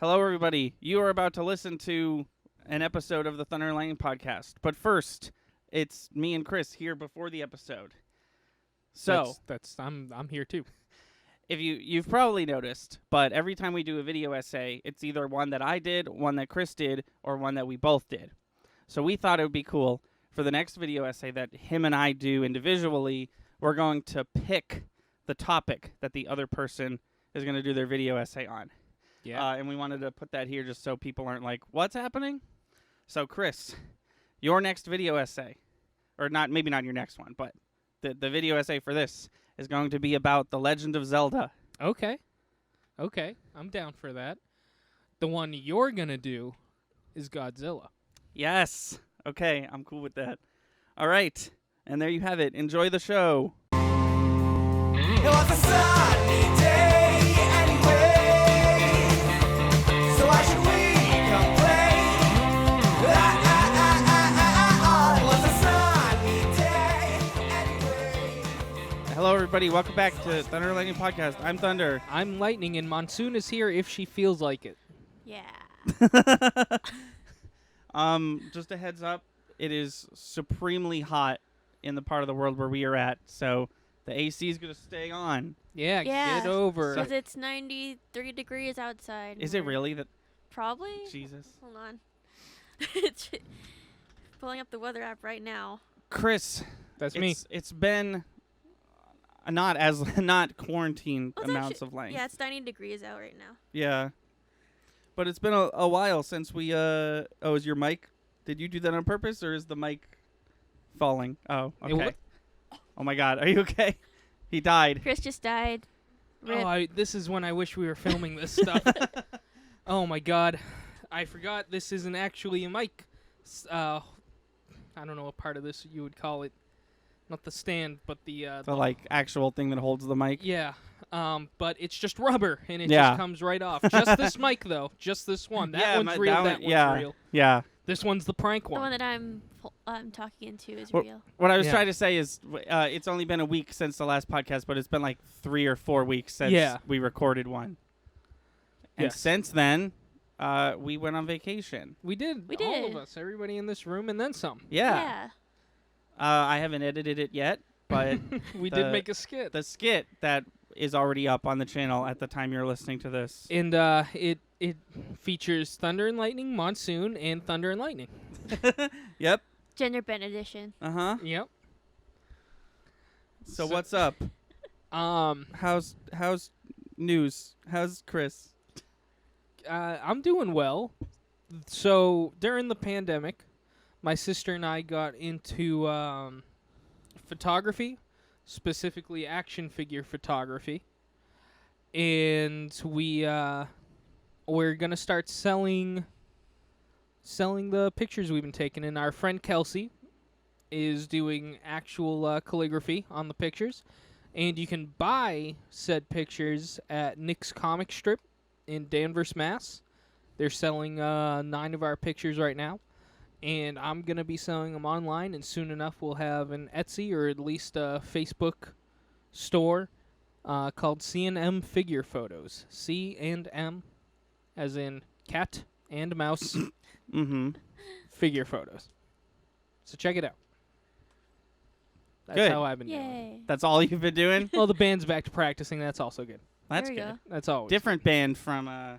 Hello, everybody. You are about to listen to an episode of the Thunder and Lightning podcast. But first, it's me and Chris here before the episode. So I'm here too. if you've probably noticed, but every time we do a video essay, it's either one that I did, one that Chris did, or one that we both did. So we thought it would be cool for the next video essay that him and I do individually. We're going to pick the topic that the other person is going to do their video essay on. Yeah. And we wanted to put that here just so people aren't like, what's happening? So, Chris, your next video essay, or not, maybe not your next one, but the video essay for this is going to be about The Legend of Zelda. Okay. I'm down for that. The one you're going to do is Godzilla. Yes. Okay, I'm cool with that. All right. And there you have it. Enjoy the show. It was a sunny day anyway, so why should we complain? It was a sunny day anyway. Hello, everybody. Welcome back to Thunder and Lightning Podcast. I'm Thunder. I'm Lightning, and Monsoon is here if she feels like it. Yeah. Just a heads up, it is supremely hot in the part of the world where we are at, so the AC is going to stay on. Yeah, Yeah. get over. Because it's 93 degrees outside. Is it really that? Probably. Jesus. Hold on. It's pulling up the weather app right now. Chris, That's me. It's been not quarantine Well, it's amounts actually- of length. Yeah, it's 90 degrees out right now. Yeah. But it's been a while since we oh, is your mic? Did you do that on purpose, or is the mic falling? Oh, It okay. Oh my God, are you okay? He died. Chris just died. Rip. This is when I wish we were filming this stuff. Oh my God. I forgot this isn't actually a mic. I don't know what part of this you would call it. Not the stand, but the The actual thing that holds the mic. yeah. But it's just rubber, and it Yeah. just comes right off. Just this mic, though. Just this one. That Yeah, one's real. That one's yeah, real. Yeah. This one's the prank The one. one that I'm talking into is Well, real. What I was Yeah. trying to say is, it's only been a week since the last podcast, but it's been like 3 or 4 weeks since we recorded one. And Yes. since then, we went on vacation. We did. We All of did. us. Everybody in this room, and then some. Yeah. I haven't edited it yet, but We The- did make a skit. the skit that is already up on the channel at the time you're listening to this. And it features Thunder and Lightning, Monsoon, and Thunder and Lightning. Yep. Gender bend edition. Uh-huh. Yep. So what's up? How's news? How's Chris? I'm doing well. So during the pandemic, my sister and I got into photography, specifically action figure photography, and we're gonna start selling the pictures we've been taking. And our friend Kelsey is doing actual calligraphy on the pictures, and you can buy said pictures at Nick's Comic Strip in Danvers, Mass. They're selling 9 of our pictures right now, and I'm going to be selling them online, and soon enough we'll have an Etsy or at least a Facebook store called C&M Figure Photos. C&M, as in cat and mouse, Mm-hmm. figure photos. So check it out. That's Good. how I've been doing. Yay. That's all you've been doing? Well, the band's back to practicing. That's also good. That's There we good. go. That's always Different band from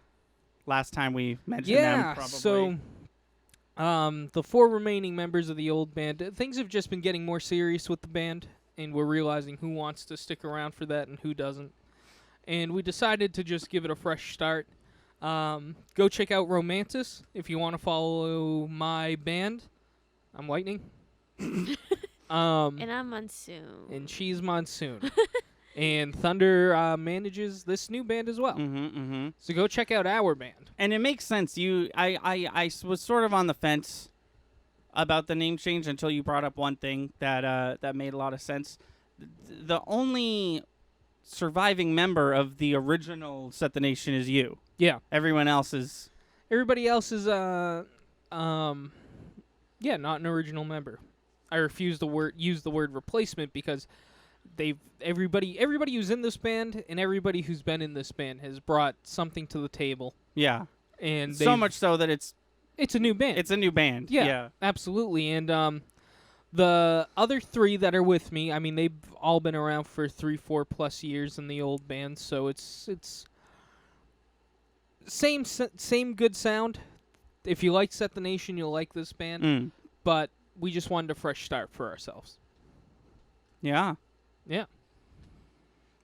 last time we mentioned Yeah, them, probably. so the 4 remaining members of the old band, things have just been getting more serious with the band, and we're realizing who wants to stick around for that and who doesn't. And we decided to just give it a fresh start. Go check out Romantis if you want to follow my band. I'm Lightning. And I'm Monsoon. And she's Monsoon. And Thunder manages this new band as well. Mm-hmm, mm-hmm. So go check out our band. And it makes sense. I was sort of on the fence about the name change until you brought up one thing that made a lot of sense. The only surviving member of the original Set the Nation is you. Yeah. Everyone else is... Everybody else is not an original member. I refuse to use the word replacement because everybody who's in this band and everybody who's been in this band has brought something to the table. Yeah. and So much so that it's a new band. a new band. Yeah. Absolutely. And the other 3 that are with me, I mean, they've all been around for 3-4 plus years in the old band, so it's same good sound. If you like Set the Nation, you'll like this band. Mm. But we just wanted a fresh start for ourselves. Yeah. Yeah.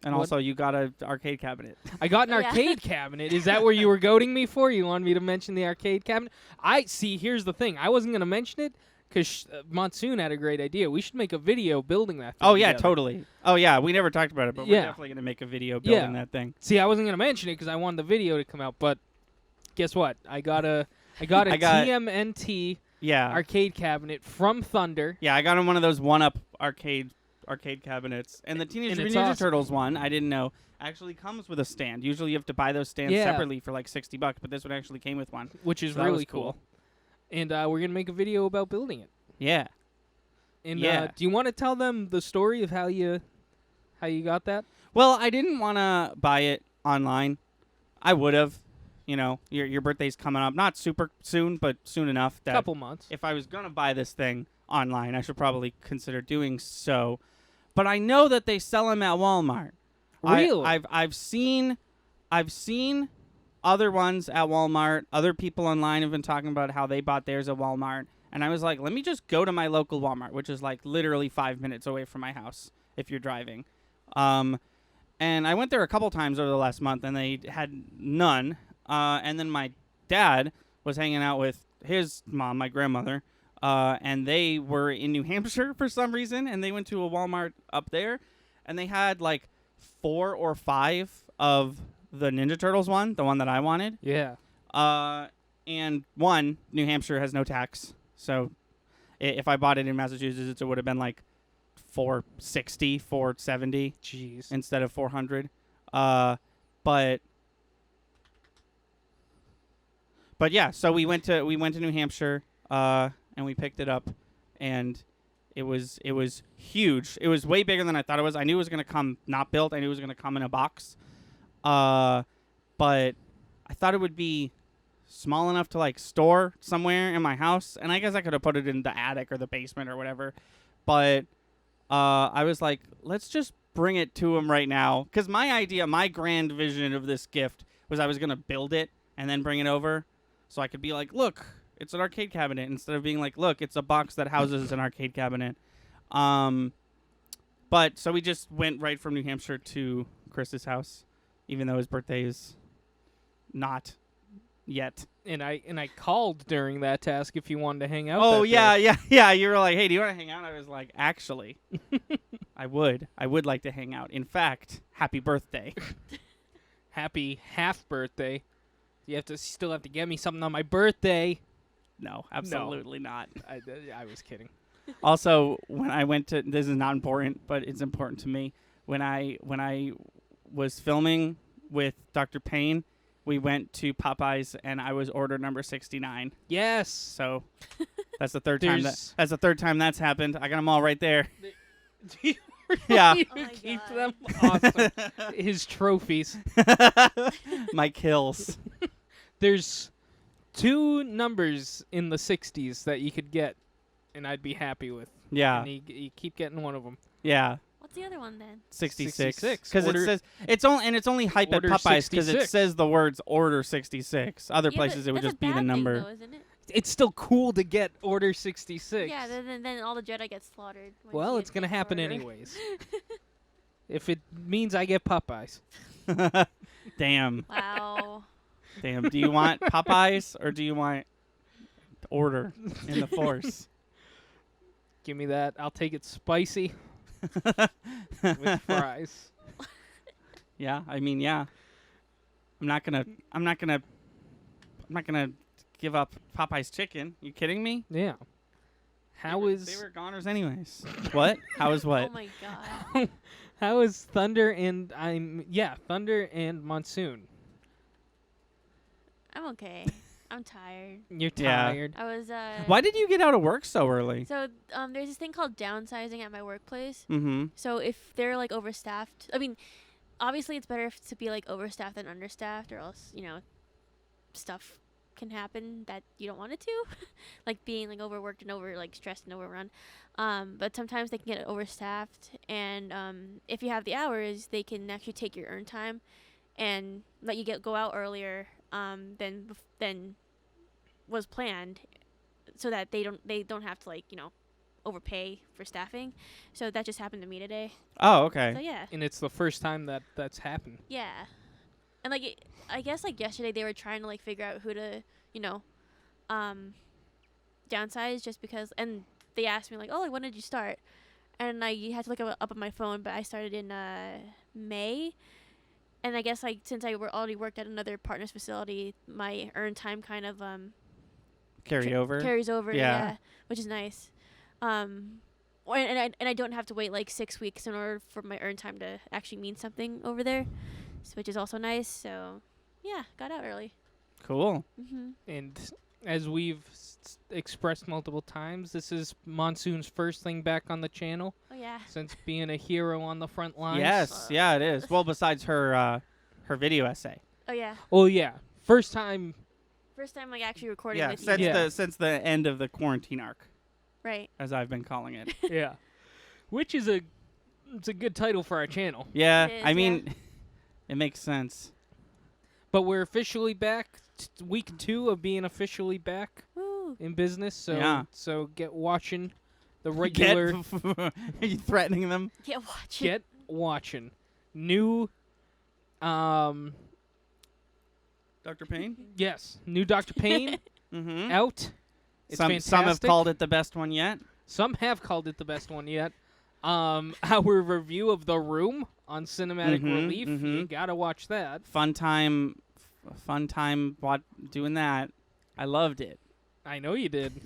And What? also, you got an arcade cabinet. I got an Oh, yeah. arcade cabinet. Is that where you were goading me for? You wanted me to mention the arcade cabinet? Here's the thing. I wasn't going to mention it because Monsoon had a great idea. We should make a video building that thing Oh, yeah, together. totally. Oh, yeah, we never talked about it, but we're Yeah. definitely going to make a video building Yeah. that thing. See, I wasn't going to mention it because I wanted the video to come out, but guess what? I got a I got- TMNT Yeah. arcade cabinet from Thunder. Yeah, I got him one of those one-up arcade cabinets. And the Teenage And Mutant it's Ninja awesome. Turtles one, I didn't know, actually comes with a stand. Usually you have to buy those stands Yeah. separately for like $60, but this one actually came with one. Which is So that was really cool. And we're going to make a video about building it. Yeah. And Yeah. do you want to tell them the story of how you got that? Well, I didn't want to buy it online. I would have. You know, your birthday's coming up. Not super soon, but soon enough that Couple months. if I was going to buy this thing online, I should probably consider doing so. But I know that they sell them at Walmart. Really? I've seen other ones at Walmart. Other people online have been talking about how they bought theirs at Walmart. And I was like, let me just go to my local Walmart, which is like literally 5 minutes away from my house if you're driving. And I went there a couple times over the last month, and they had none. And then my dad was hanging out with his mom, my grandmother, and they were in New Hampshire for some reason, and they went to a Walmart up there, and they had like 4 or 5 of the Ninja Turtles one, the one that I wanted. Yeah. And one, New Hampshire has no tax, so if I bought it in Massachusetts, it would have been like $460, $470 Jeez. instead of $400. But yeah, so we went to New Hampshire, and we picked it up, and it was huge. It was way bigger than I thought it was. I knew it was gonna come not built. I knew it was gonna come in a box, but I thought it would be small enough to like store somewhere in my house, and I guess I could have put it in the attic or the basement or whatever. But I was like, let's just bring it to him right now, because my grand vision of this gift was I was gonna build it and then bring it over. So I could be like, look, it's an arcade cabinet, instead of being like, look, it's a box that houses an arcade cabinet. But so we just went right from New Hampshire to Chris's house, even though his birthday is not yet. And I called during that task if you wanted to hang out. Oh, that yeah, day. yeah. You were like, hey, do you want to hang out? I was like, actually, I would like to hang out. In fact, happy birthday. Happy half birthday. You still have to get me something on my birthday. No, absolutely not. I was kidding. Also, when I went to, this is not important, but it's important to me. When I was filming with Dr. Payne, we went to Popeyes, and I was order number 69. Yes. So that's the third time that's happened. I got them all right there. Yeah. You Oh my keep God. them awesome. His trophies. My kills. There's 2 numbers in the 60s that you could get, and I'd be happy with. Yeah. And you keep getting one of them. Yeah. What's the other one then? 66. 66. Because it Order- says it's only hype at Order Popeyes because it 66. says the words order 66. Other Yeah, places but it would that's just a be the bad thing, number. though, isn't it? It's still cool to get Order 66. Yeah, then all the Jedi get slaughtered. when Well, you it's get going to happen order. anyways. If it means I get Popeyes. Damn. Wow. Damn. Do you want Popeyes or do you want order in the Force? Give me that. I'll take it spicy with fries. Yeah, I mean, yeah. I'm not gonna give up Popeye's chicken. You kidding me? Yeah. How they is were goners anyways. What? How is what? Oh my god. how is Thunder and Thunder and Monsoon? I'm okay. I'm tired. You're Yeah. tired. I was Why did you get out of work so early? So there's this thing called downsizing at my workplace. Mm-hmm. So if they're like overstaffed, I mean, obviously it's better to be like overstaffed than understaffed, or else stuff can happen that you don't want it to, like being like overworked and stressed and overrun. But sometimes they can get overstaffed, and if you have the hours, they can actually take your earn time and let you go out earlier than was planned, so that they don't have to overpay for staffing. So that just happened to me today. Oh, So okay. yeah. And it's the first time that's happened. Yeah. And I guess yesterday they were trying to figure out who to, downsize, just because, and they asked me oh, when did you start? And I had to look up on my phone, but I started in May. And I guess since I already worked at another partner's facility, my earn time kind of Carry over. carries over, Yeah. which is nice. And I don't have to wait 6 weeks in order for my earn time to actually mean something over there, which is also nice. So, yeah, got out early. Cool. Mhm. And as we've expressed multiple times, this is Monsoon's first thing back on the channel Oh yeah. since being a hero on the front lines. Yes. Yeah, it is. Well, besides her video essay. Oh yeah. Oh yeah, first time. First time actually recording Yeah, with since you. Yeah. since the end of the quarantine arc, Right. as I've been calling it. Yeah, which is it's a good title for our channel. Yeah, It is, I yeah. mean, it makes sense. But we're officially back. Week 2 of being officially back Woo. in business. So Yeah. so get watching the regular. Are you threatening them? Yeah, watch it. Get watching new. Dr. Payne? Yes, new Dr. Payne Mm-hmm. out. It's Some have fantastic. called it the best one yet. Some have called it the best one yet. Our review of The Room on Cinematic Mhm, Relief. You mhm. gotta watch that. Fun time doing that. I loved it. I know you did.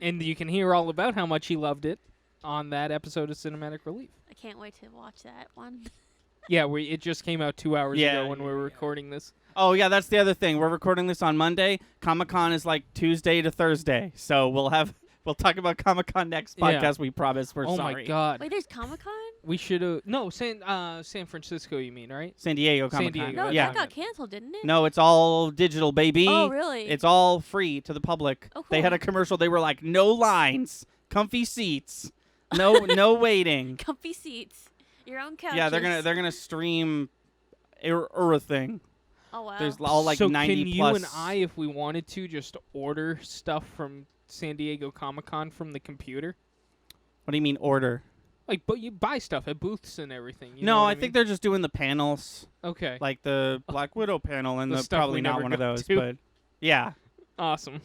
And you can hear all about how much he loved it on that episode of Cinematic Relief. I can't wait to watch that one. Yeah, it just came out 2 hours Yeah, ago when we yeah, were yeah. recording this. Oh yeah, that's the other thing. We're recording this on Monday. Comic-Con is Tuesday to Thursday, so we'll talk about Comic-Con next Yeah. podcast. We promise. We're Oh sorry. my God. Wait, there's Comic-Con? We should have San Francisco. You mean, right? San Diego San Comic-Con. Diego. No, yeah. that got canceled, didn't it? No, it's all digital, baby. Oh, really? It's all free to the public. Oh, They had cool. a commercial. They were like, no lines, comfy seats, no waiting. Comfy seats. Your own couches. Yeah, they're gonna stream everything. Oh, wow. There's all so 90 can you plus. and I, if we wanted to, just order stuff from San Diego Comic-Con from the computer? What do you mean order? But you buy stuff at booths and everything. You No, know what I think they're just doing the panels, okay. like the Black Widow panel, and The the stuff probably we not never one of got those, to. but yeah. Awesome.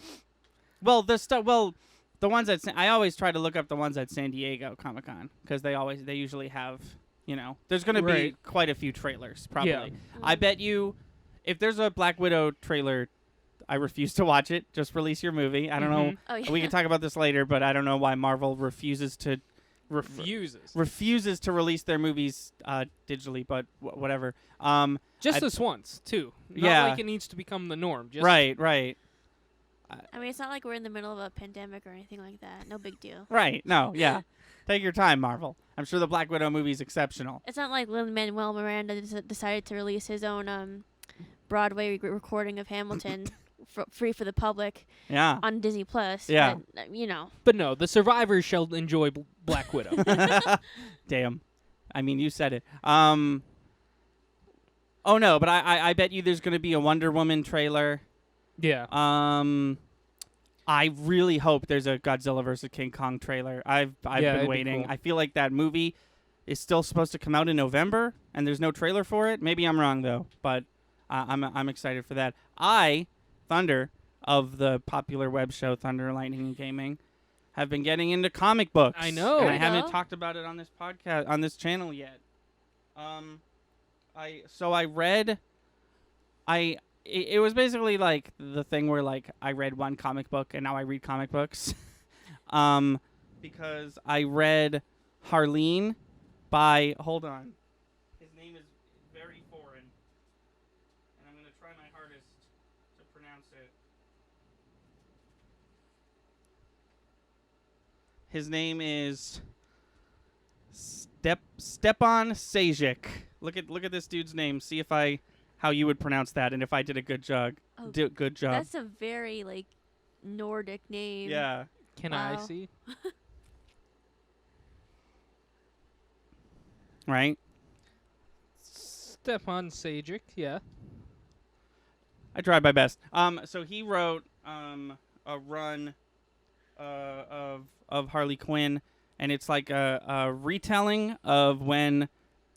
Well, the ones at I always try to look up the ones at San Diego Comic Con because they usually have there's gonna be Right. quite a few trailers probably. Yeah. I bet you if there's a Black Widow trailer, I refuse to watch it. Just release your movie. I don't know. Mhm. Oh, yeah. We can talk about this later, but I don't know why Marvel refuses to release their movies digitally. But whatever. Just I- this once, too. Not Yeah. like it needs to become the norm. Just Right. I mean, it's not like we're in the middle of a pandemic or anything like that. No big deal. Right. No. Yeah. Take your time, Marvel. I'm sure the Black Widow movie is exceptional. It's not like Lin-Manuel Miranda decided to release his own Broadway recording of Hamilton free for the public Yeah. on Disney Plus. Yeah. But, But no, the survivors shall enjoy Black Widow. Damn. I mean, you said it. Oh no, but I bet you there's gonna be a Wonder Woman trailer. Yeah. I really hope there's a Godzilla vs. King Kong trailer. I've Yeah, been it'd be waiting. cool. I feel like that movie is still supposed to come out in November, and there's no trailer for it. Maybe I'm wrong though, but I'm excited for that. Thunder of the popular web show Thunder, Lightning, and Gaming, have been getting into comic books. I know. and There I you haven't go. talked about it on this podcast on this channel yet. I read. It was basically like the thing where like I read one comic book and now I read comic books. Because I read Harleen by hold on. His name is very foreign. And I'm going to try my hardest to pronounce it. His name is Stepan Sajic. Look at this dude's name. See if how you would pronounce that and if I did a good job. Oh, Good job. that's a very like Nordic name. Yeah. Can I Wow. see? Right. Stefan Sajic, yeah. I tried my best. So he wrote a run of Harley Quinn, and it's like a retelling of when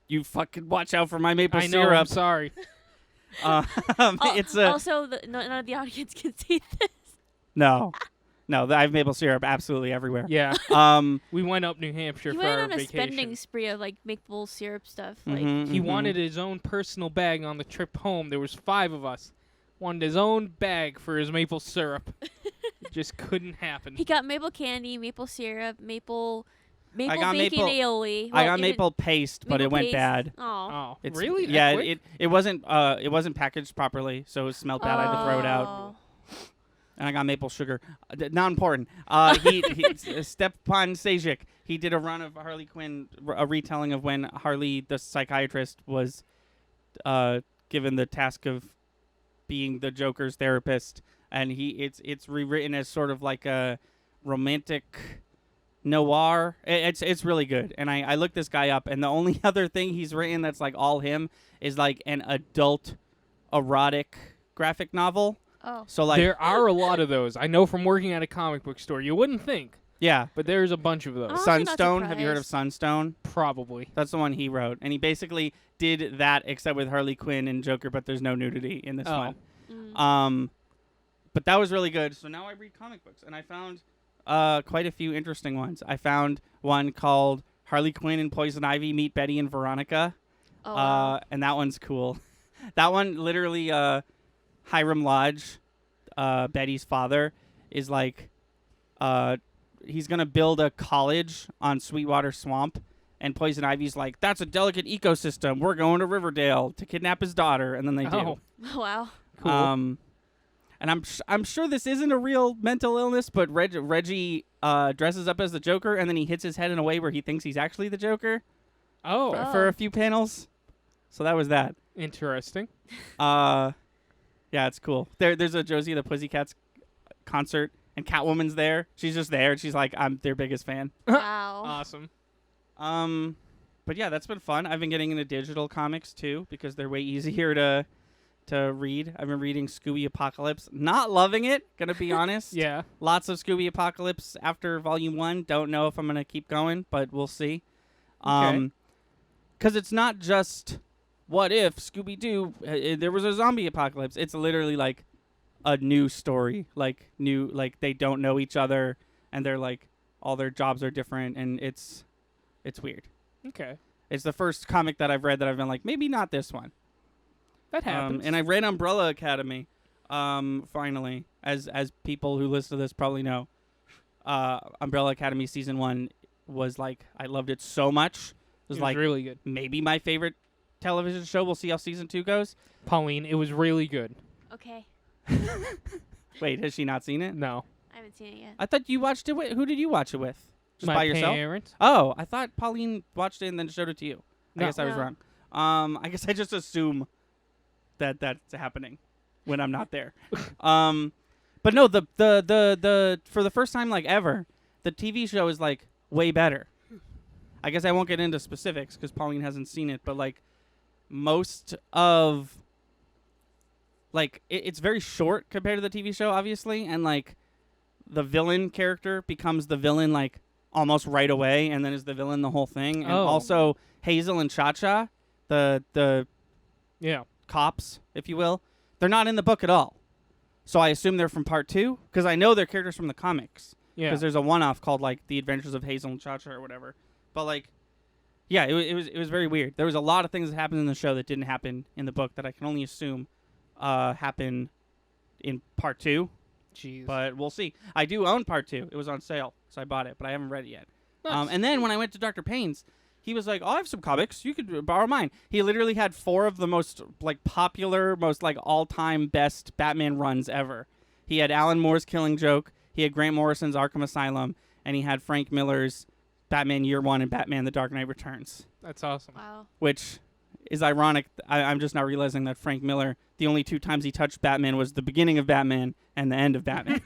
you fucking watch out for my maple I know, I'm syrup. sorry. It's a Also, none of the audience can see this. no. I have maple syrup absolutely everywhere. Yeah. Um, We went up New Hampshire He for went our on a vacation. spending spree of like maple syrup stuff. Like, mhm, He mhm. wanted his own personal bag on the trip home. There was 5 of us. Wanted his own bag for his maple syrup. It just couldn't happen. he got maple candy, maple syrup, maple got bacon maple- aioli. I got maple paste, but it went bad. Oh. Oh, It's, really? That Yeah, quick? it wasn't packaged properly, so it smelled bad. I had to throw it out. And I got maple sugar. Not important. He Stepan Sajic, he did a run of Harley Quinn, a retelling of when Harley, the psychiatrist, was given the task of being the Joker's therapist, and it's rewritten as sort of like a romantic noir. It's really good. And I looked this guy up, and the only other thing he's written that's like all him is like an adult erotic graphic novel. Oh. So like There are a lot of those. I know from working at a comic book store. You wouldn't think, yeah. but there's a bunch of those. Oh. Honestly, not Sunstone. Have you heard of surprised. Sunstone? Probably. That's the one he wrote, and he basically did that except with Harley Quinn and Joker, but there's no nudity in this Oh. one. Mm. But that was really good. So now I read comic books, and I found quite a few interesting ones. I found one called Harley Quinn and Poison Ivy Meet Betty and Veronica, Oh, wow. and that one's cool. That one literally, Hiram Lodge, Betty's father, is like, he's gonna build a college on Sweetwater Swamp. And Poison Ivy's like, that's a delicate ecosystem. We're going to Riverdale to kidnap his daughter, and then they Oh, Wow. cool. And I'm sure this isn't a real mental illness, but Reggie dresses up as the Joker, and then he hits his head in a way where he thinks he's actually the Joker oh, for a few panels. So that was that. interesting. Yeah, it's cool. There's a Josie and the Pussycats concert, and Catwoman's there. She's just there, and she's like, I'm their biggest fan. Wow. Awesome. But yeah, that's been fun. I've been getting into digital comics too because they're way easier to read. I've been reading Scooby Apocalypse. Not loving it, gonna be honest. Yeah. Lots of Scooby Apocalypse after Volume 1. Don't know if I'm gonna keep going, but we'll see. Okay. Because it's not just what if Scooby-Doo there was a zombie apocalypse. It's literally like a new story, like they don't know each other, and they're like all their jobs are different, and it's weird. Okay. It's the first comic that I've read that I've been like, maybe not this one. That happens. And I read Umbrella Academy, finally, as people who listen to this probably know. Umbrella Academy Season 1 was like, I loved it so much. It was it was like really good. maybe my favorite television show. We'll see how Season 2 goes. Pauline, it was really good. Okay. Wait, has she not seen it? No. I haven't seen it yet. I thought you watched it with, who did you watch it with? Just My by yourself? parents. Oh, I thought Pauline watched it and then showed it to you. I No. guess I was No. wrong. I guess I just assume that that's happening when I'm not there. But no, the for the first time like ever, the TV show is like way better. I guess I won't get into specifics because Pauline hasn't seen it, but like most of like it's very short compared to the TV show, obviously, and like the villain character becomes the villain like almost right away, and then is the villain the whole thing. And Oh. also Hazel and Cha-Cha, the Yeah. cops, if you will, they're not in the book at all. So I assume they're from part 2 because I know they're characters from the comics. Yeah. Because there's a one-off called like The Adventures of Hazel and Cha-Cha or whatever. But like, yeah, it was very weird. There was a lot of things that happened in the show that didn't happen in the book that I can only assume happen in part 2. Jeez. But we'll see. I do own part 2. It was on sale, so I bought it, but I haven't read it yet. Nice. And then when I went to Dr. Payne's, he was like, "Oh, I have some comics. You could borrow mine." He literally had 4 of the most like popular, most like all-time best Batman runs ever. He had Alan Moore's Killing Joke, he had Grant Morrison's Arkham Asylum, and he had Frank Miller's Batman Year One and Batman: The Dark Knight Returns, That's awesome. Wow. which is ironic. I'm just now realizing that Frank Miller, the only 2 times he touched Batman was the beginning of Batman and the end of Batman.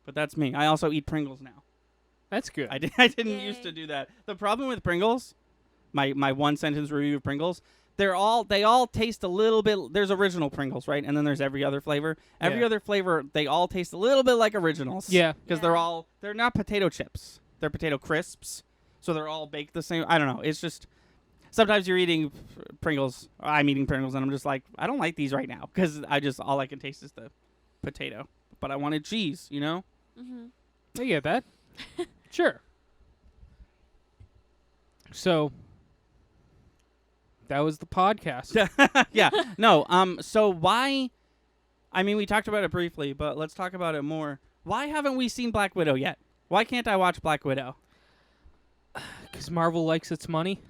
But that's me. I also eat Pringles now. That's good. I didn't Yay. used to do that. The problem with Pringles, my 1 sentence review of Pringles, they all taste a little bit. There's original Pringles, right? And then there's every other flavor. Every Yeah. other flavor, they all taste a little bit like originals. Yeah. Because Yeah. they're not potato chips. They're potato crisps. So they're all baked the same. I don't know. It's just sometimes you're eating Pringles. Or I'm eating Pringles, and I'm just like, I don't like these right now because all I can taste is the potato. But I wanted cheese, you know. Mm-hmm. I get that. Sure. So that was the podcast. Yeah. No. So why? I mean, we talked about it briefly, but let's talk about it more. Why haven't we seen Black Widow yet? Why can't I watch Black Widow? Because Marvel likes its money.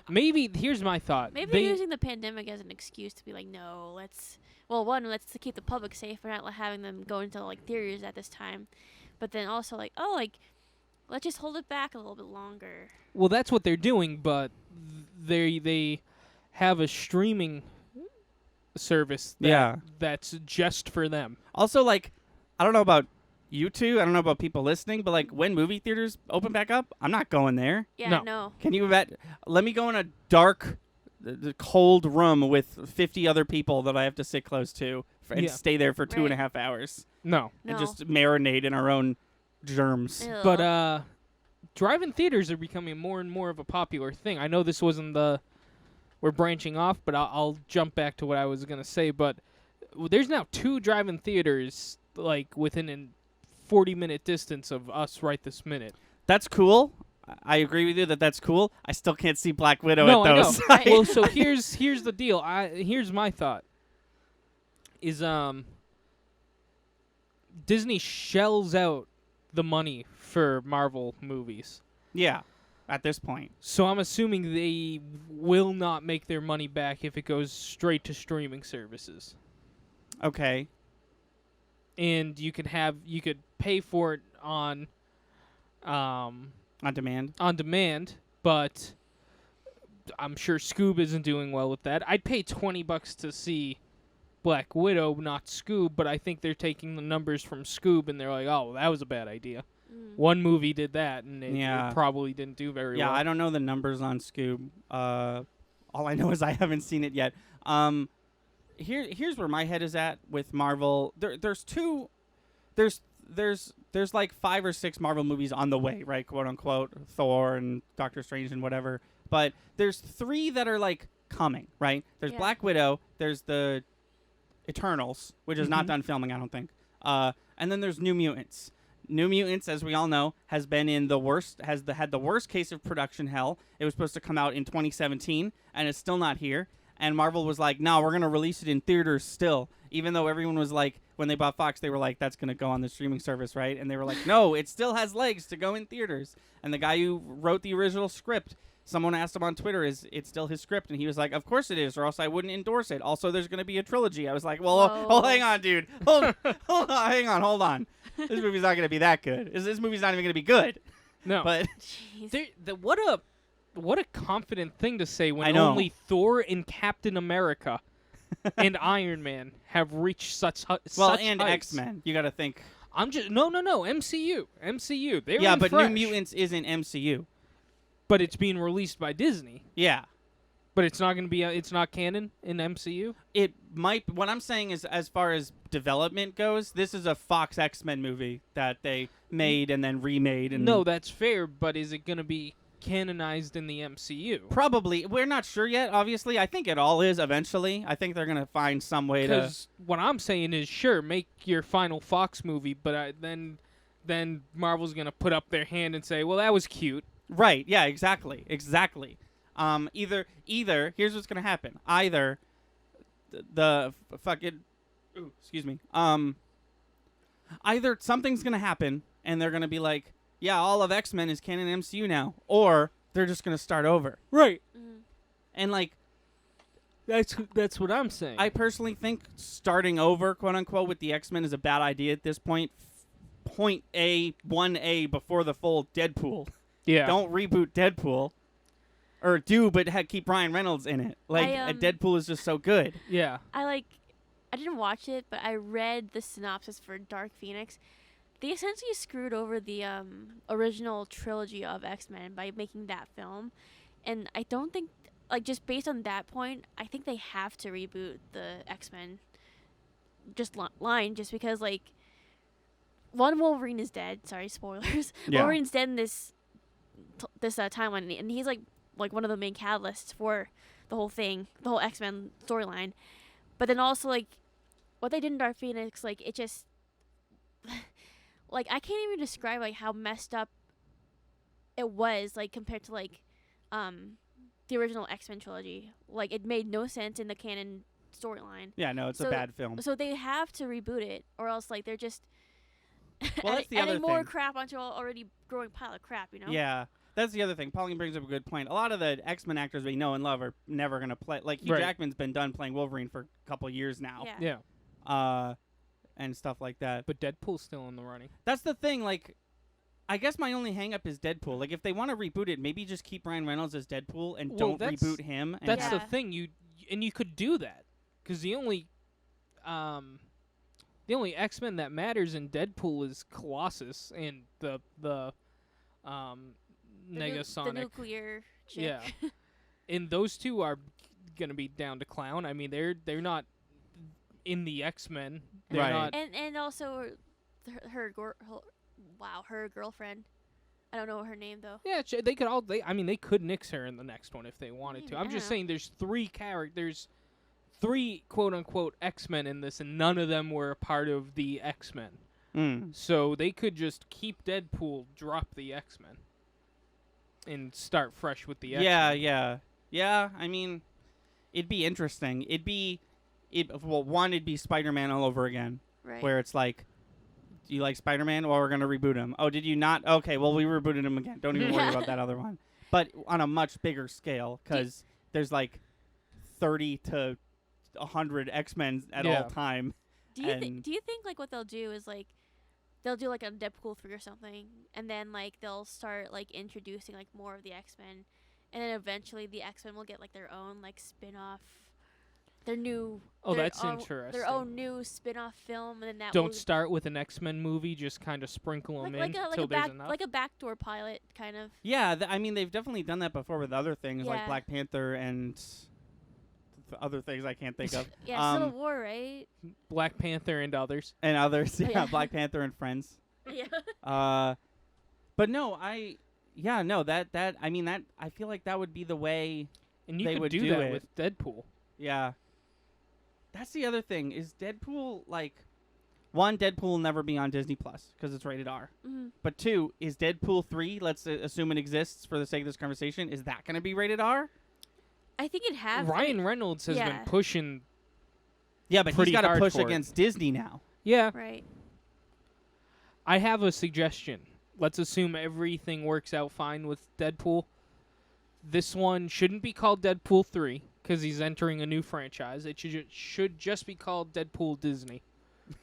Maybe here's my thought. Maybe they're using the pandemic as an excuse to be like, no, let's to keep the public safe. We're not having them go into like theaters at this time, but then also like, oh, like let's just hold it back a little bit longer. Well, that's what they're doing, but they have a streaming service that's just for them. Also, like, I don't know about you two. I don't know about people listening, but like when movie theaters open back up, I'm not going there. Yeah, No. no. Can you bet? Let me go in a dark, cold room with 50 other people that I have to sit close to and Yeah. stay there for 2.5 Right. hours No. and No. just marinate in our own germs. Ew. But drive-in theaters are becoming more and more of a popular thing. I know this wasn't we're branching off, but I'll jump back to what I was going to say. But there's now 2 drive-in theaters like within a 40-minute distance of us right this minute. That's cool. I agree with you that's cool. I still can't see Black Widow No, at I know. those. Right. Well, so here's the deal. Here's my thought. Is Disney shells out the money for Marvel movies. Yeah, at this point. So I'm assuming they will not make their money back if it goes straight to streaming services. Okay. And you could pay for it on On demand. but I'm sure Scoob isn't doing well with that. I'd pay $20 to see Black Widow, not Scoob, but I think they're taking the numbers from Scoob and they're like, oh, that was a bad idea. One movie did that, and it probably didn't do very well. Yeah, I don't know the numbers on Scoob. All I know is I haven't seen it yet. Here's where my head is at with Marvel. There's like 5 or 6 Marvel movies on the way, right? Quote unquote, Thor and Doctor Strange and whatever. But there's 3 that are like coming, right? There's Yeah. Black Widow. There's the Eternals, which is not Mhm. done filming, I don't think. And then there's New Mutants. New Mutants, as we all know, has been in the worst, had the worst case of production hell. It was supposed to come out in 2017, and it's still not here. And Marvel was like, no, we're going to release it in theaters still. Even though everyone was like, when they bought Fox, they were like, that's going to go on the streaming service, right? And they were like, no, it still has legs to go in theaters. And the guy who wrote the original script, someone asked him on Twitter, is it still his script? And he was like, of course it is, or else I wouldn't endorse it. Also, there's going to be a trilogy. I was like, well, Whoa. hang on, dude. Hold on. This movie's not going to be that good. This movie's not even going to be good. No. But Jeez. What a confident thing to say I when know. only Thor and Captain America and Iron Man have reached such and heights. X-Men. You got to think. I'm just no MCU. They're Yeah, in but fresh, New Mutants isn't MCU. but it's being released by Disney. Yeah. But it's not going to be it's not canon in MCU. It might. What I'm saying is, as far as development goes, this is a Fox X-Men movie that they made and then remade. And No, that's fair, but is it going to be canonized in the MCU? probably. We're not sure yet. Obviously, I think it all is eventually. I think they're gonna find some way to. Because what I'm saying is, sure, make your final Fox movie, but then Marvel's going to put up their hand and say, well, that was cute. Right. Yeah. Exactly. Either. Here's what's gonna happen. Either the fucking. Ooh, excuse me. Either something's gonna happen and they're gonna be like, yeah, all of X-Men is canon MCU now, or they're just gonna start over. Right. Mhm. And like, That's what I'm saying. I personally think starting over, quote unquote, with the X-Men is a bad idea at this point. Point A, 1A before the full Deadpool. yeah. Don't reboot Deadpool. or do, but keep Ryan Reynolds in it. Like Deadpool is just so good. Yeah. I didn't watch it, but I read the synopsis for Dark Phoenix. They essentially screwed over the original trilogy of X-Men by making that film, and I don't think, like, just based on that point, I think they have to reboot the X-Men line, just because, like, one, Wolverine is dead. Sorry, spoilers. Yeah. Wolverine's dead in this timeline, and he's like one of the main catalysts for the whole thing, the whole X-Men storyline. But then also, like, what they did in Dark Phoenix, like, it just like, I can't even describe, like, how messed up it was, like, compared to, like, the original X-Men trilogy. Like, it made no sense in the canon storyline. Yeah, no, it's a bad film. So they have to reboot it, or else, like, they're just Well, that's the other adding more thing. crap onto an already growing pile of crap, you know? Yeah, that's the other thing. Pauline brings up a good point. A lot of the X-Men actors we know and love are never going to play. Like, Hugh Right. Jackman's been done playing Wolverine for a couple years now. Yeah. Yeah. And stuff like that. But Deadpool's still in the running. That's the thing, like, I guess my only hang-up is Deadpool. Like, if they want to reboot it, maybe just keep Ryan Reynolds as Deadpool and Well, don't that's- reboot him. And That's have- the Yeah. thing. You could do that because the only X-Men that matters in Deadpool is Colossus and the The Negasonic. nuclear chick. Yeah. And those two are gonna be down to clown. I mean, they're not in the X-Men. They're Right. not. And also her girlfriend. I don't know her name though. Yeah, they could all. They could nix her in the next one if they wanted to. Maybe, I'm I just don't know. saying, there's three characters, three quote unquote X-Men in this, and none of them were a part of the X-Men. Mm. So they could just keep Deadpool, drop the X-Men, and start fresh with the X-Men. Yeah. I mean, it'd be interesting. It'd be Spider-Man all over again, Right. where it's like, do you like Spider-Man? Well, we're gonna reboot him. Oh, did you not? Okay, well, we rebooted him again. Don't even worry about that other one. But on a much bigger scale, because there's like 30 to 100 X-Men at Yeah. all time. do you and- do you think, like, what they'll do is, like, they'll do, like, a Deadpool 3 or something, and then, like, they'll start, like, introducing, like, more of the X-Men, and then eventually the X-Men will get, like, their own, like, spin-off, their new Oh, their that's own, interesting. their own new spin-off film, and then that Don't will, start with an X-Men movie. Just kind of sprinkle them like in a till there's enough. like a backdoor pilot kind of. Yeah, I mean, they've definitely done that before with other things like Yeah. Black Panther and other things I can't think of. Yeah, Civil War, right? Black Panther and others. And others. Oh, Yeah, yeah. Black Panther and Friends. Yeah. But no, I feel like that would be the way. And you They could would do do that it. with Deadpool. Yeah. That's the other thing. Is Deadpool, like, one, Deadpool will never be on Disney Plus because it's rated R. Mhm. But two, is Deadpool 3, let's assume it exists for the sake of this conversation, is that going to be rated R? I think it has. Ryan Reynolds has yeah. been pushing. Yeah, but Pretty he's got to hard push for it. against Disney now. Yeah, Right. I have a suggestion. Let's assume everything works out fine with Deadpool. This one shouldn't be called Deadpool 3 because he's entering a new franchise. It should just be called Deadpool Disney.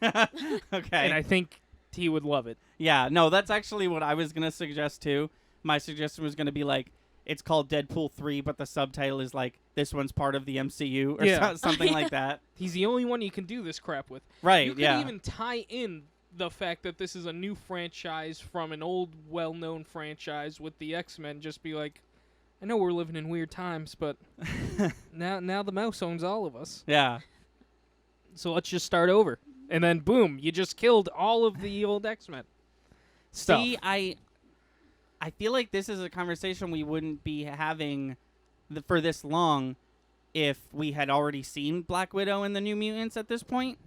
Okay. And I think he would love it. Yeah, no, that's actually what I was going to suggest too. My suggestion was going to be like, it's called Deadpool 3, but the subtitle is like, this one's part of the MCU or Yeah. something like that. He's the only one you can do this crap with. Right, You could yeah. even tie in the fact that this is a new franchise from an old, well-known franchise with the X-Men. Just be like, I know we're living in weird times, but now the mouse owns all of us. Yeah. So let's just start over. And then, boom, you just killed all of the old X-Men stuff. See, I feel like this is a conversation we wouldn't be having for this long if we had already seen Black Widow and the New Mutants at this point.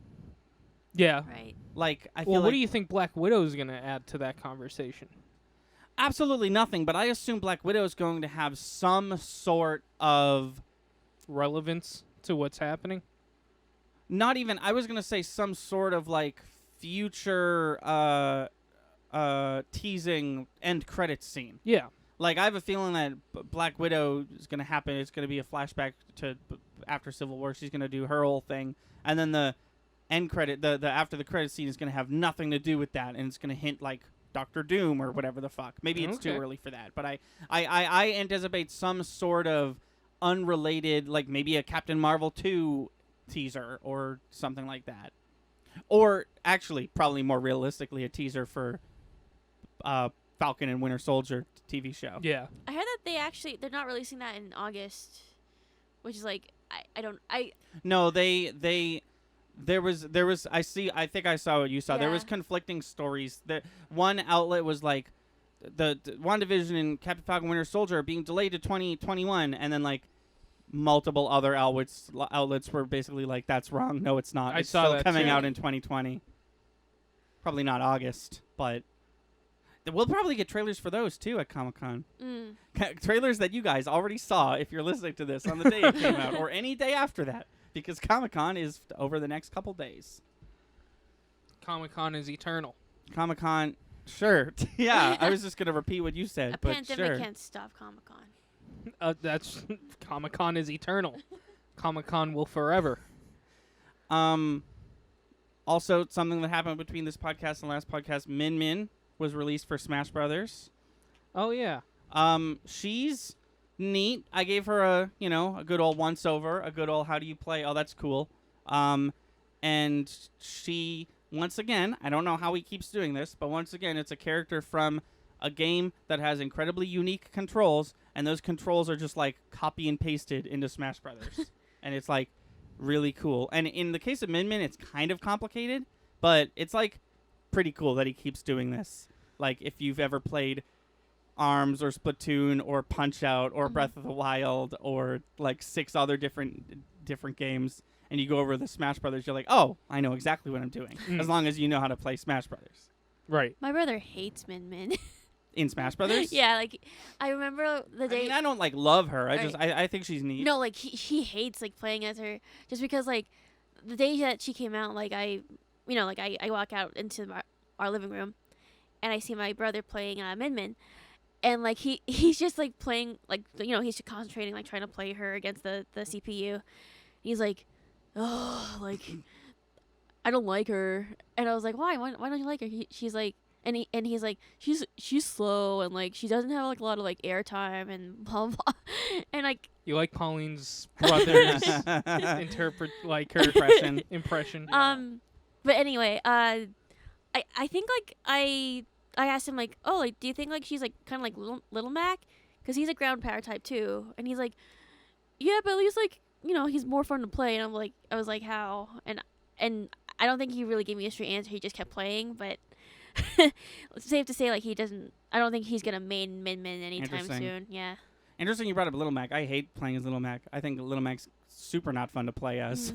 Yeah. Right. Like, I feel Well, like what do you think Black Widow's going to add to that conversation? absolutely nothing, but I assume Black Widow is going to have some sort of Relevance to what's happening? not even, I was going to say some sort of like future teasing end credits scene. Yeah. Like, I have a feeling that Black Widow is going to happen. It's going to be a flashback to after Civil War. She's going to do her whole thing. And then the end credit, the after the credit scene is going to have nothing to do with that. And it's going to hint, like, Doctor Doom or whatever the fuck. Maybe it's too Okay. early for that, but I anticipate some sort of unrelated, like maybe a Captain Marvel 2 teaser or something like that. Or actually, probably more realistically, a teaser for Falcon and Winter Soldier TV show. Yeah. I heard that they're not releasing that in August, which is like I No, there was I think I saw what you saw. There was Yeah. conflicting stories. One outlet was like the WandaVision and Captain Falcon Winter Soldier are being delayed to 2021, and then like multiple other outlets were basically like, that's wrong. No, it's not. I It's saw still that coming too. out in 2020. Probably not August, but we'll probably get trailers for those too at Comic-Con. Trailers that you guys already saw if you're listening to this on the day it came out or any day after that, because Comic-Con is over the next couple days. Comic-Con is eternal. Comic-Con, sure. Yeah, I was just going to repeat what you said, a but pandemic sure. can't stop Comic-Con. That's Comic-Con is eternal. Comic-Con will forever. Also, something that happened between this podcast and the last podcast, Min Min was released for Smash Brothers. Oh yeah. She's neat. I gave her a good old once over, a good old how do you play? Oh, that's cool. And she, once again, I don't know how he keeps doing this, but once again, it's a character from a game that has incredibly unique controls, and those controls are just like copy and pasted into Smash Brothers. And it's like really cool. And in the case of Min Min, it's kind of complicated, but it's like pretty cool that he keeps doing this. Like if you've ever played ARMS or Splatoon or Punch-Out or Breath of the Wild or like 6 other different games, and you go over the Smash Brothers, you're like, oh, I know exactly what I'm doing. As long as you know how to play Smash Brothers. Right. My brother hates Min Min. In Smash Brothers? Yeah, like I remember the day. I mean, I don't like love her. I Right. just I think she's neat. No, like he hates like playing as her just because like the day that she came out, like I walk out into our living room and I see my brother playing Min Min, and like he's just like playing like he's just concentrating like trying to play her against the CPU. He's like, oh, like I don't like her, and I was like, why don't you like her? She's like. And he's like, she's slow and like she doesn't have like a lot of like airtime and blah blah, and like You like Pauline's brother's interpret like her impression. but anyway, I think like I asked him like, oh, like do you think like she's like kind of like little Mac, because he's a ground power type too, and he's like, yeah, but at least like he's more fun to play, and I was like how, and I don't think he really gave me a straight answer. He just kept playing, but. It's safe to say, like, I don't think he's gonna main Min Min anytime Interesting. soon. Yeah. Interesting you brought up Little Mac. I hate playing as Little Mac. I think Little Mac's super not fun to play as.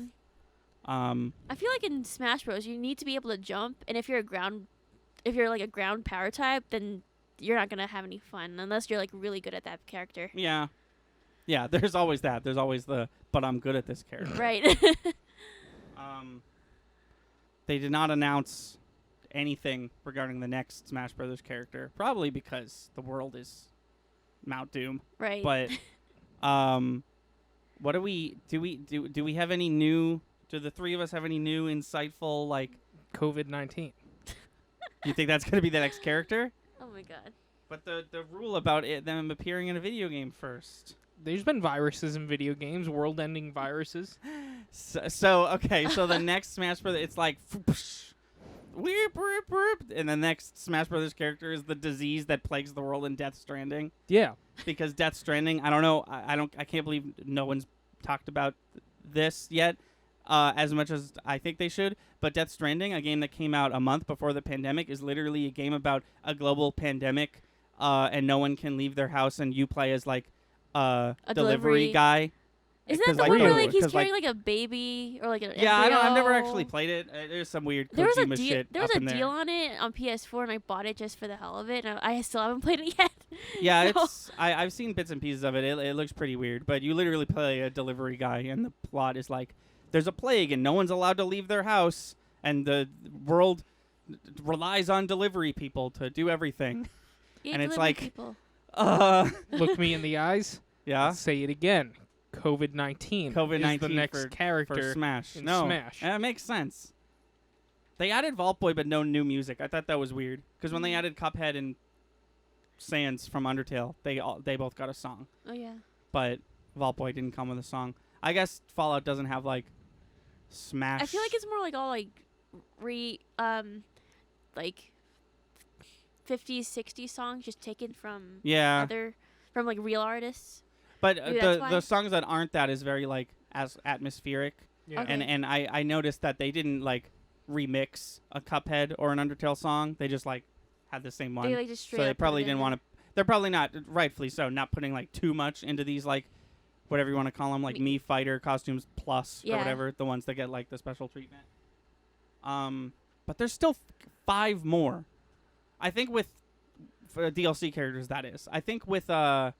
Mhm. I feel like in Smash Bros, you need to be able to jump, and if you're like a ground power type, then you're not gonna have any fun unless you're like really good at that character. Yeah. Yeah, there's always that. There's always but I'm good at this character. Right. They did not announce anything regarding the next Smash Brothers character, probably because the world is Mount Doom. Right. But what do we have any new, do the three of us have any new insightful, like, COVID-19. you think that's going to be the next character? Oh my god. But the rule about them appearing in a video game first. There's been viruses in video games, world-ending viruses. So okay, so the next Smash Brothers, it's like weep, weep, weep, and the next Smash Brothers character is the disease that plagues the world in Death Stranding. Yeah. Because Death Stranding, I don't know, I can't believe no one's talked about this yet, as much as I think they should. But Death Stranding, a game that came out a month before the pandemic, is literally a game about a global pandemic, and no one can leave their house, and you play as like a delivery guy. Isn't that the like one the- where like he's 'cause, like- carrying like a baby or like an Yeah, I've never embryo? actually played it. There's some weird There was a Kojima deal. shit There was up a in there. deal on it on PS4, and I bought it just for the hell of it. And I still haven't played it yet. Yeah, So- it's I've seen bits and pieces of it. It looks pretty weird, but you literally play a delivery guy, and the plot is like there's a plague, and no one's allowed to leave their house, and the world relies on delivery people to do everything. Yeah, And it's delivery like- people. Look me in the eyes. Yeah, Say it again. COVID-19. COVID-19 is the next for character Smash. in No, Smash. that makes sense. They added Vault Boy, but no new music. I thought that was weird because when they added Cuphead and Sans from Undertale, they both got a song, Oh yeah. but Vault Boy didn't come with a song. I guess Fallout doesn't have like Smash. I feel like it's more like all like like 50s, 60s songs just taken from yeah, from like real artists. but maybe that's the why. the songs that aren't that is very like as atmospheric, Yeah. Okay. and I noticed that they didn't like remix a Cuphead or an Undertale song. They just like had the same one. They like just straight So they up put probably it didn't in want to. They're probably not, rightfully so, not putting like too much into these like, whatever you want to call them, like Me- Mii Fighter costumes plus or Yeah. whatever, the ones that get like the special treatment. But there's still 5 more. I think with for DLC characters that is. I think with the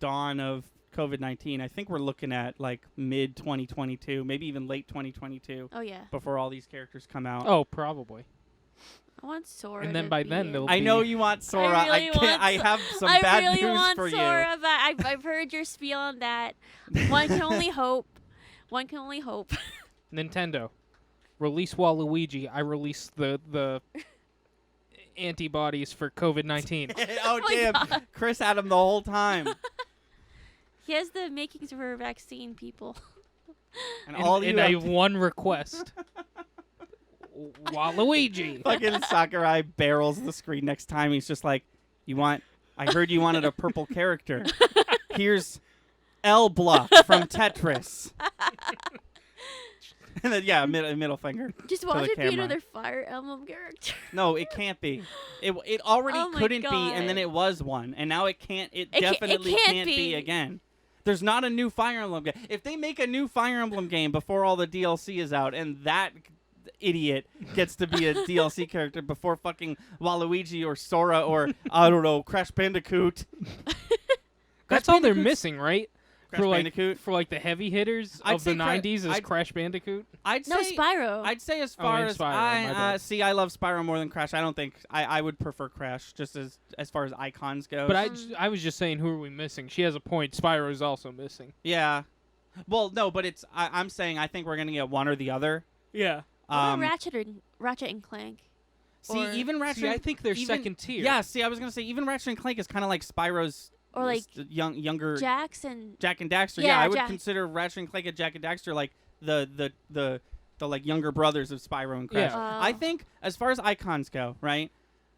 dawn of COVID-19, I think we're looking at like mid 2022, maybe even late 2022 Oh yeah. before all these characters come out. Oh, probably. I want Sora. And then to by be then in. they'll I know be- you want Sora. I really can't. want I have some I bad really news want for you. Sora, but I've heard your spiel on that. One can only hope. One can only hope. Nintendo, release Waluigi. I release the antibodies for COVID-19. Oh my damn! God. Chris had him the whole time, He has the makings for a vaccine, people. and all you and I have have one request. Waluigi. fucking Sakurai barrels the screen next time. He's just like, "You want? I heard you wanted a purple character. Here's L Block from Tetris." And then middle finger. Just the watch it be camera. another Fire Emblem character. No, it can't be. It already Oh my couldn't be, and then God. it was one, and now it can't. It It definitely can't be be. again. There's not a new Fire Emblem game. If they make a new Fire Emblem game before all the DLC is out, and that idiot gets to be a DLC character before fucking Waluigi or Sora or I don't know Crash Bandicoot. That's all they're missing, right? Crash for Bandicoot. like the heavy hitters I'd of the say 90s is I'd- Crash Bandicoot. I'd No, say Spyro. I'd say as Oh, far and as Spyro, my bad. see, I love Spyro more than Crash. I don't think I would prefer Crash just as far as icons go. But I was just saying, who are we missing? She has a point. Spyro's also missing. yeah, well, no, but I'm saying I think we're gonna get one or the other. Yeah. What about Um, Ratchet and Clank? see, or- even Ratchet. See, I think they're even- second tier. Yeah, see, I was gonna say even Ratchet and Clank is kind of like Spyro's Or like younger Jax and Jack and Daxter. Yeah, I would Jack. consider Ratchet and Clank and Jack and Daxter like the like younger brothers of Spyro and Crash. Yeah. I think as far as icons go, right?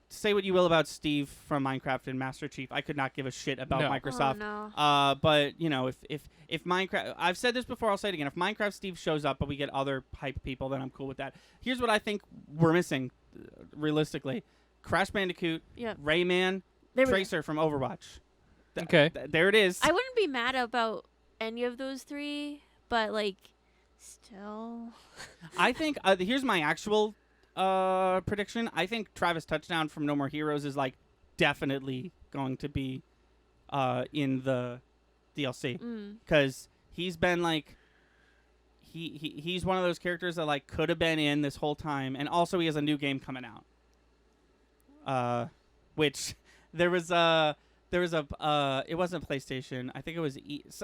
Say what you will about Steve from Minecraft and Master Chief, I could not give a shit about No. Microsoft. Oh, no. But you know, if Minecraft, I've said this before, I'll say it again. If Minecraft Steve shows up, but we get other hype people, then I'm cool with that. Here's what I think we're missing, realistically: Crash Bandicoot, Yep. Rayman, There we go. Tracer from Overwatch. Okay. There it is. I wouldn't be mad about any of those three, but like, still. I think here's my actual prediction. I think Travis Touchdown from No More Heroes is like definitely going to be in the DLC because he's been like he's one of those characters that like could have been in this whole time, and also he has a new game coming out. Which there was a it wasn't PlayStation. I think it was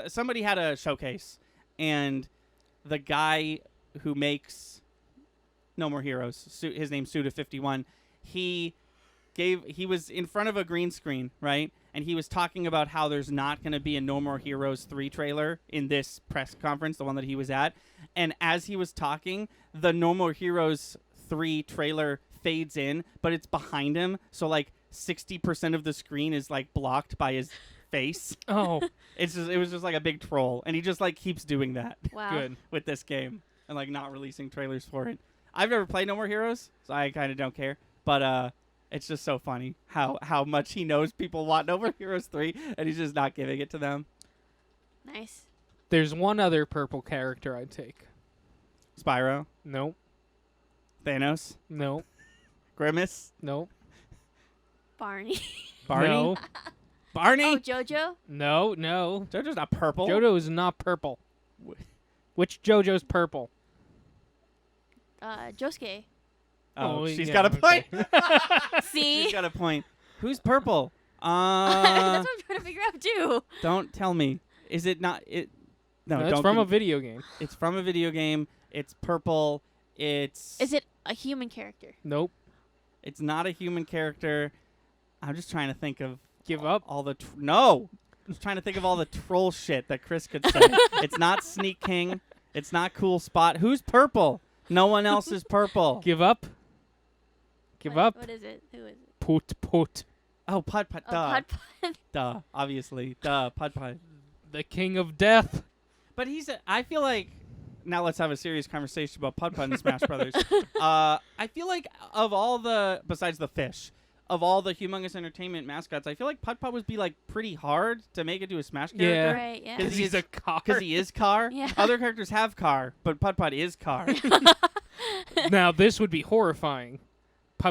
somebody had a showcase, and the guy who makes No More Heroes, his name's Suda51, he was in front of a green screen, right? And he was talking about how there's not going to be a No More Heroes 3 trailer in this press conference, the one that he was at. And as he was talking, the No More Heroes 3 trailer fades in, but it's behind him. So like 60% of the screen is like blocked by his face. Oh, It was just like a big troll, and he just like keeps doing that Wow. good. with this game and like not releasing trailers for it. I've never played No More Heroes, so I kind of don't care. But it's just so funny how much he knows people want No More Heroes 3, and he's just not giving it to them. Nice. There's one other purple character I'd take. Spyro, Nope. Thanos, Nope. Grimace, Nope. Barney. Barney, No. Barney. Oh, JoJo. No. No. JoJo's not purple. JoJo is not purple. Wh- Which JoJo's purple? Josuke. Oh, she's yeah, got a point. See? She's got a point. Who's purple? That's what I'm trying to figure out too. Don't tell me. Is it not it? No, No, it's don't from give a video game. It's from a video game. It's purple, It's Is it a human character? Nope. It's not a human character. I'm just trying to think of Give up. all the no. I'm just trying to think of all the troll shit that Chris could say. It's not Sneak King. It's not Cool Spot. Who's purple? No one else is purple. Give up. Give What- up. What is it? Who is it? Put. Oh, Pud Pud. Oh, Duh. Pud Pud. Duh. Obviously. Duh. Pud Pud. The king of death. But I feel like, now let's have a serious conversation about Pud Pud and Smash Brothers. I feel like of all besides the fish, of all the Humongous Entertainment mascots, I feel like Pud Pud would be like pretty hard to make into a Smash character. Yeah. Right. Yeah. Because He's a car. Because he is Car. Yeah. Other characters have Car, but Pud Pud is Car. Now this would be horrifying.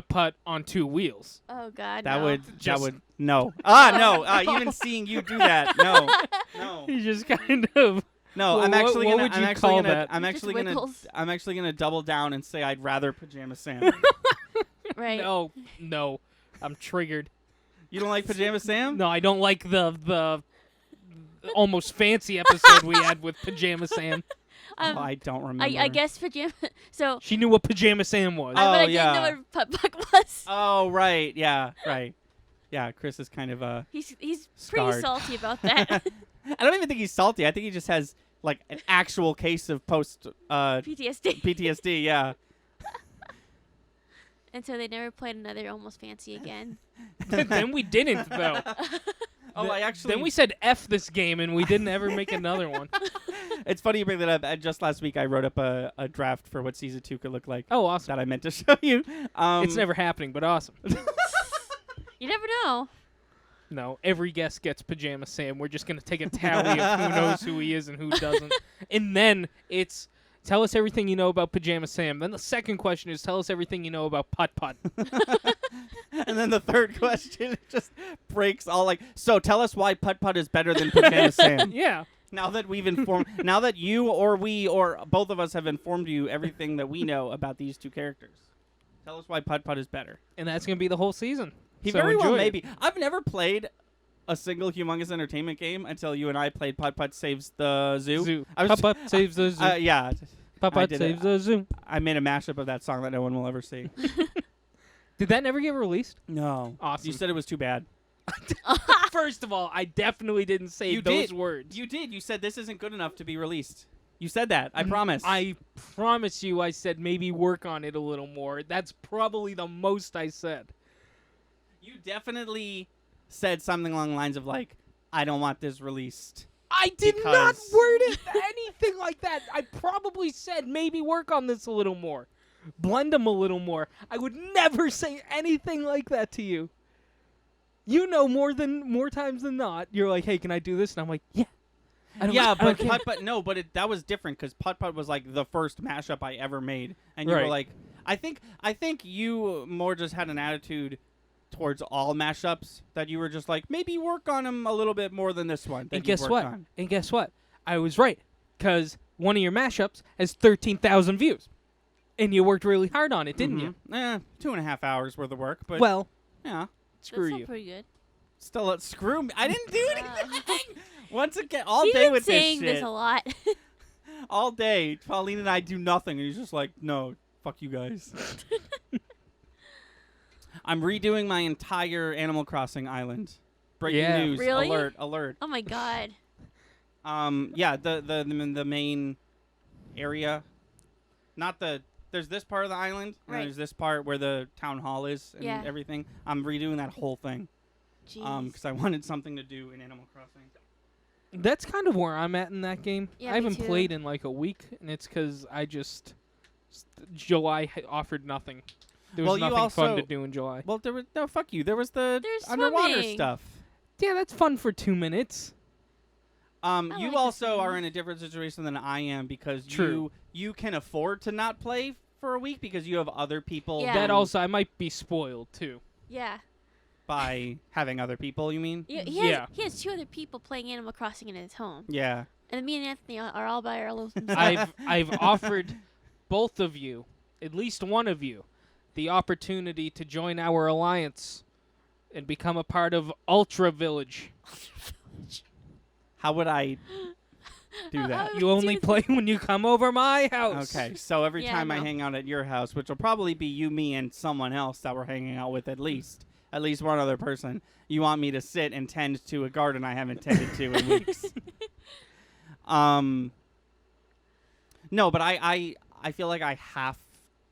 Putt on 2 wheels. Oh God. That no. would Just- no. No. Even seeing you do that, no. He just kind of. No, Well, I'm actually what gonna. would I'm you actually call gonna. that? I'm Just actually gonna. wiggles. I'm actually gonna double down and say I'd rather Pajama Sam. Right. No. I'm triggered. You don't like Pajama Sam? No, I don't like the almost fancy episode we had with Pajama Sam. Oh, I don't remember. I guess pajama. So. She knew what Pajama Sam was. Oh, But I yeah. didn't know what Pud Pud was. Oh right, yeah, right. Yeah, Chris is kind of He's pretty Scarred. salty about that. I don't even think he's salty. I think he just has like an actual case of post PTSD. PTSD. Yeah. And so they never played another Almost Fancy again. Then we didn't though. Oh, I actually. Then we said F this game and we didn't ever make another one. It's funny you bring that up. Just last week, I wrote up a draft for what season 2 could look like. Oh, awesome. That I meant to show you. It's never happening, but awesome. You never know. No, every guest gets Pajama Sam. We're just going to take a tally of who knows who he is and who doesn't. And then it's tell us everything you know about Pajama Sam. Then the second question is tell us everything you know about Putt Putt. And then the third question just breaks all like. So tell us why Putt Putt is better than Pajama Sam. Yeah. Now that we've informed, now that you or we or both of us have informed you everything that we know about these 2 characters, tell us why Putt Putt is better. And that's going to be the whole season. He So very well enjoy may it. be. I've never played a single Humongous Entertainment game until you and I played Putt Putt Saves the Zoo. I was Putt Putt saves the zoo. yeah, Putt I Putt did saves it. the zoo. I made a mashup of that song that no one will ever see. Did that never get released? No. Awesome. You said it was too bad. First of all, I definitely didn't say You those did. words. You did. You said this isn't good enough to be released. You said that. I promise. I promise you, I said maybe work on it a little more. That's probably the most I said. You definitely said something along the lines of like, I don't want this released. I did not Because- word it anything like that. I probably said maybe work on this a little more. Blend them a little more. I would never say anything like that to you. You know more times than not. You're like, hey, can I do this? And I'm like, yeah. Yeah, I but don't care. Putt Putt, no, but that was different because Putt Putt was like the first mashup I ever made, and you were Right. like, I think you more just had an attitude towards all mashups that you were just like maybe work on them a little bit more than this one. That And you've guess worked what? on. And guess what? I was right because one of your mashups has 13,000 views, and you worked really hard on it, didn't you? 2.5 hours worth of work, but Well, yeah, screw That's still you. pretty good. still screw me. I didn't do anything. Once again, all He's day been with this saying shit. this a lot. All day, Pauline and I do nothing, and he's just like, no, fuck you guys. I'm redoing my entire Animal Crossing island. Breaking Yeah. news! Really? Alert! Oh my God. Yeah, the main area, not the. There's this part of the island, and Right. there's this part where the town hall is and Yeah. everything. I'm redoing that whole thing, Jeez. because I wanted something to do in Animal Crossing. That's kind of where I'm at in that game. Yeah, I me haven't too. played in like a week, and it's because July offered nothing. There was Well, you nothing fun also- to do in July. Well, there was no fuck you. There was the There's underwater swimming. stuff. Yeah, that's fun for 2 minutes. I You like the also are swimming. in a different situation than I am because True. you can afford to not play for a week because you have other people. Yeah. That who- also, I might be spoiled too. Yeah. by having other people. You mean? Yeah. He has 2 other people playing Animal Crossing in his home, Yeah. and then me and Anthony are all by ourselves. I've offered both of you, at least one of you, the opportunity to join our alliance and become a part of Ultra Village. How would I? do that. You only play when you come over my house. Okay, so every Yeah, time I no. hang out at your house, which will probably be you, me, and someone else that we're hanging out with at least one other person, you want me to sit and tend to a garden I haven't tended to in weeks. No, but I feel like I have